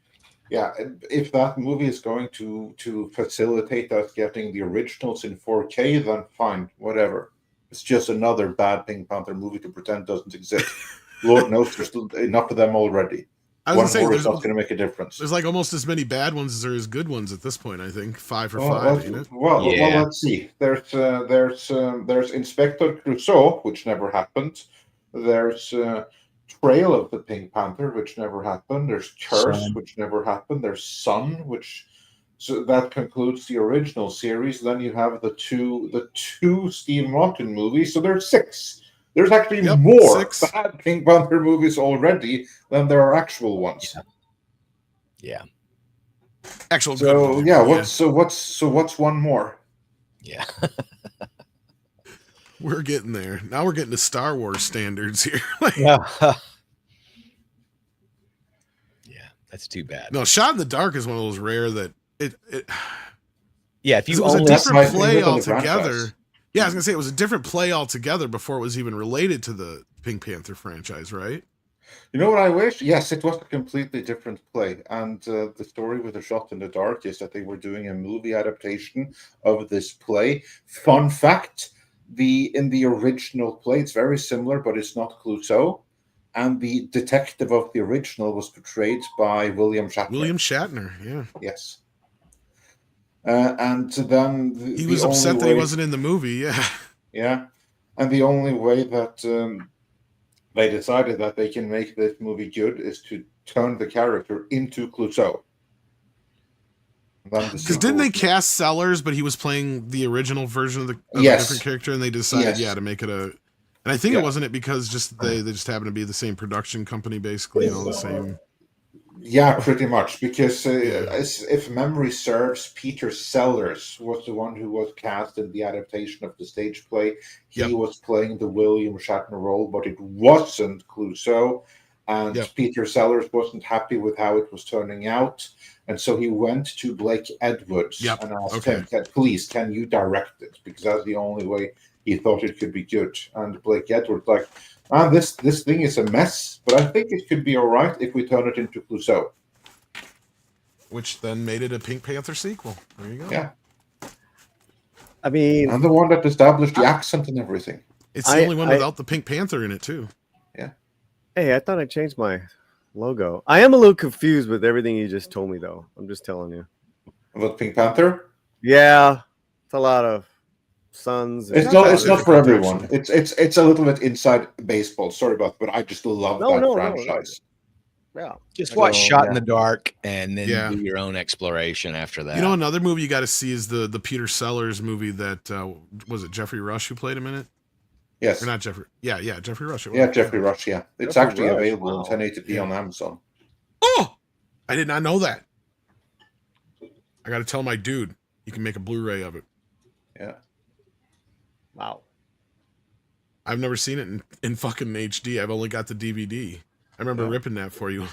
yeah, if that movie is going to facilitate us getting the originals in 4K, then fine, whatever. It's just another bad Pink Panther movie to pretend doesn't exist. Lord knows there's enough of them already. I One was gonna more say, is not going to make a difference. there's like almost as many bad ones as there is good ones at this point. I think 5 for 5, Well, ain't it? well, Yeah. let's see. There's Inspector Clouseau, which never happened. There's Trail of the Pink Panther, which never happened. There's Curse, Son. which never happened. There's Sun, which so that concludes the original series. Then you have the two Steve Martin movies. So there's 6. There's actually Yep, more 6. bad Pink Panther movies already than there are actual ones. Yeah. Actual good So ones. yeah, what's one more? Yeah. We're getting there. Now we're getting to Star Wars standards here. Yeah. Yeah, that's too bad. No, Shot in the Dark is one of those rare that it Yeah, if it you was a only That's my different play favorite of the altogether. franchise. Yeah, I was gonna say it was a different play altogether before it was even related to the Pink Panther franchise, right? You know what I wish? Yes, it was a completely different play. And the story with the Shot in the Dark is that they were doing a movie adaptation of this play. Fun fact: in the original play, it's very similar, but it's not Clouseau. And the detective of the original was portrayed by William Shatner. William Shatner, yeah. Yes. And then He was upset that he wasn't in the movie, yeah. Yeah, and the only way that they decided that they can make this movie good is to turn the character into Clouseau. Because didn't they cast Sellers, but he was playing the original version of a Yes. different character, and they decided, Yes. to make it a. And I think Yeah. it wasn't it because just they just happen to be the same production company, basically, and all the same. Yeah, pretty much. Because Yeah. if memory serves, Peter Sellers was the one who was cast in the adaptation of the stage play. He Yep. was playing the William Shatner role, but it wasn't Clouseau. And Yep. Peter Sellers wasn't happy with how it was turning out. And so he went to Blake Edwards Yep. and asked Okay. him, please, can you direct it? Because that's the only way he thought it could be good. And Blake Edwards like, this thing is a mess, but I think it could be all right if we turn it into Clouseau. Which then made it a Pink Panther sequel. There you go. Yeah. I mean, And the one that established the accent and everything. It's the only one without the Pink Panther in it, too. hey, I thought I changed my logo. I am a little confused with everything you just told me, though. I'm just telling you. About Pink Panther? Yeah, it's a lot of suns. and It's not for difficult, everyone. actually. It's a little bit inside baseball. Sorry about that, but I just love that franchise. Yeah. Just watch So, Shot yeah. in the Dark and then Yeah. do your own exploration after that. You know, another movie you got to see is the Peter Sellers movie that was it Jeffrey Rush who played him in it? Yes. Or not Jeffrey? Yeah, Jeffrey Rush. Yeah, Jeffrey Rush, yeah. It's Jeffrey actually Rush, available wow. in 1080p Yeah. on Amazon. Oh, I did not know that. I got to tell my dude you can make a Blu-ray of it. Yeah. Wow. I've never seen it in fucking HD. I've only got the DVD. I remember ripping that for you.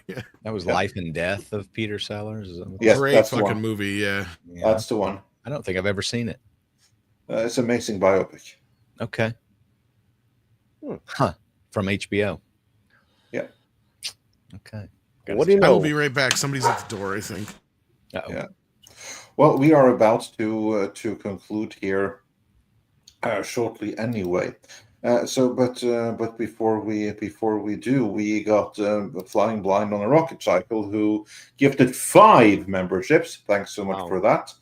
Yeah. That was Life and Death of Peter Sellers. Is that what- Yes, Great that's the fucking one. movie. Yeah. Yeah. That's the one. I don't think I've ever seen it. It's an amazing biopic. Okay. Huh. From HBO. Yeah. Okay. What do you I know? will be right back. Somebody's at the door, I think. Uh-oh. Yeah. Well, we are about to conclude here shortly anyway. But before we do, we got Flying Blind on a Rocket Cycle, who gifted 5 memberships. Thanks so much Wow. for that.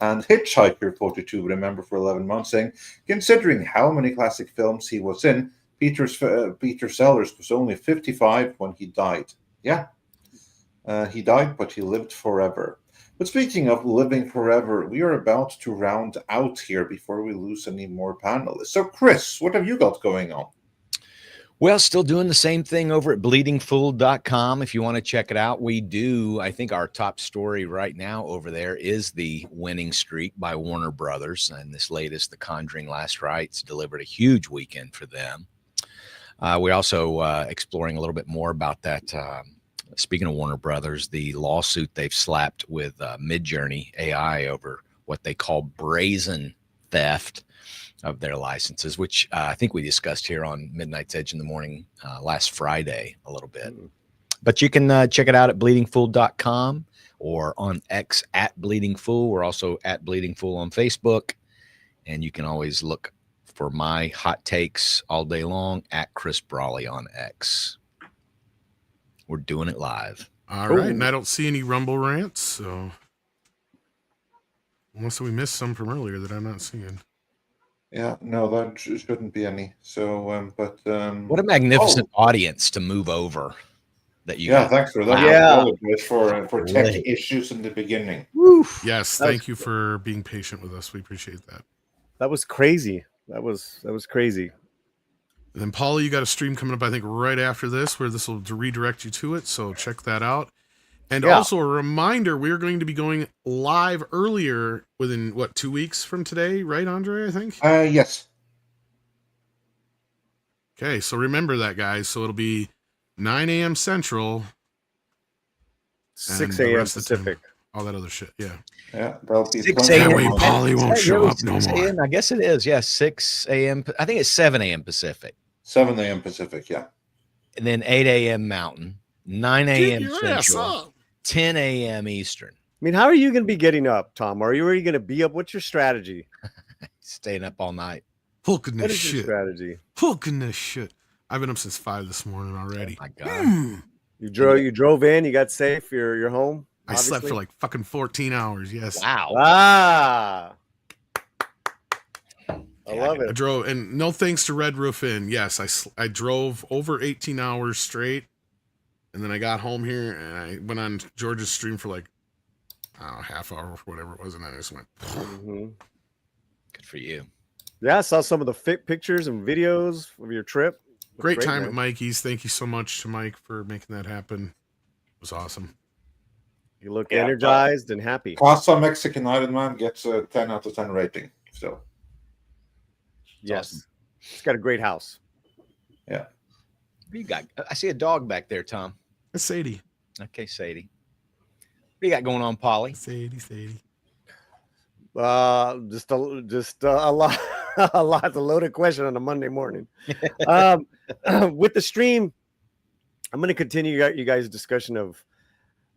And Hitchhiker42 with a member for 11 months, saying, considering how many classic films he was in, Peter Sellers was only 55 when he died. Yeah, he died, but he lived forever. But speaking of living forever, we are about to round out here before we lose any more panelists. So, Chris, what have you got going on? Well, still doing the same thing over at bleedingfool.com. If you want to check it out, we do. I think our top story right now over there is the Winning Streak by Warner Brothers. And this latest, The Conjuring Last Rites, delivered a huge weekend for them. We're also exploring a little bit more about that. Speaking of Warner Brothers, the lawsuit they've slapped with Midjourney AI over what they call brazen theft of their licenses, which I think we discussed here on Midnight's Edge in the Morning last Friday a little bit. But you can check it out at bleedingfool.com or on X at bleedingfool. We're also at bleedingfool on Facebook. And you can always look for my hot takes all day long at Chris Brawley on X. We're doing it live. All right. And I don't see any Rumble rants, so unless we missed some from earlier that I'm not seeing. Yeah, no, that shouldn't be any. So, what a magnificent audience to move over. That you yeah, thanks for that. Yeah. For tech issues in the beginning. Woof. Yes, thank you for being patient with us. We appreciate that. That was crazy. That was crazy. And then, Paula, you got a stream coming up, I think, right after this, where this will redirect you to it. So check that out. And also a reminder, we're going to be going live earlier within, 2 weeks from today, right, Andre, I think? Yes. Okay, so remember that, guys. So it'll be 9 a.m. Central. 6 a.m. Pacific. All that other shit, yeah. Yeah, that'll be 6 plenty. a.m. That way Polly won't show up no 6 more. a.m. I guess it is. Yeah, 6 a.m. I think it's 7 a.m. Pacific. 7 a.m. Pacific, yeah. And then 8 a.m. Mountain, 9 a.m. Get your ass Central, up. 10 a.m. Eastern. I mean, how are you going to be getting up, Tom? Are you already going to be up? What's your strategy? Staying up all night. Fucking What this is your shit. strategy? Fucking this shit. I've been up since 5 this morning already. Oh my God. You drove in, you got safe, you're home. I slept obviously? for like fucking 14 hours, yes. Wow. I love I it. drove, and no thanks to Red Roof Inn. Yes, I drove over 18 hours straight, and then I got home here, and I went on George's stream for like, I don't know, half hour or whatever it was, and then I just went. Mhm. Good for you. Yeah, I saw some of the pictures and videos of your trip. Looked Great time man. at Mikey's. Thank you so much to Mike for making that happen. It was awesome. You look energized and happy. Casa Mexican Island Man gets a 10 out of 10 rating. So, Yes. awesome. It's got a great house. yeah. What do you got? I see a dog back there, Tom. It's Sadie. Okay, Sadie. What do you got going on, Polly? Sadie. Just a lot, a lot. A loaded question on a Monday morning. With the stream, I'm going to continue you guys' discussion of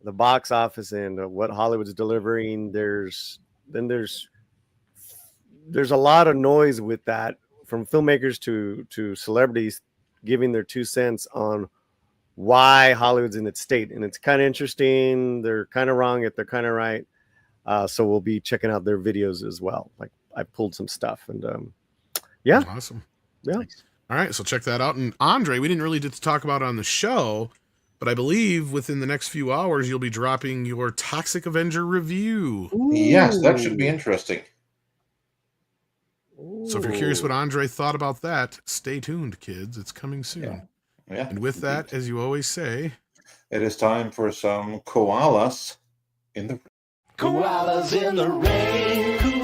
the box office and what Hollywood's delivering. There's a lot of noise with that, from filmmakers to celebrities giving their 2 cents on why Hollywood's in its state, and it's kind of interesting. They're kind of wrong, yet they're kind of right. So we'll be checking out their videos as well. Like, I pulled some stuff, and yeah, Awesome. yeah. Nice. All right, so check that out. And Andre, we didn't really get to talk about on the show, but I believe within the next few hours you'll be dropping your Toxic Avenger review. Yes, that should be interesting. So if you're curious what Andre thought about that, stay tuned, kids. It's coming soon. Yeah. And with that, as you always say, It is time for some koalas in the Koalas in the rain.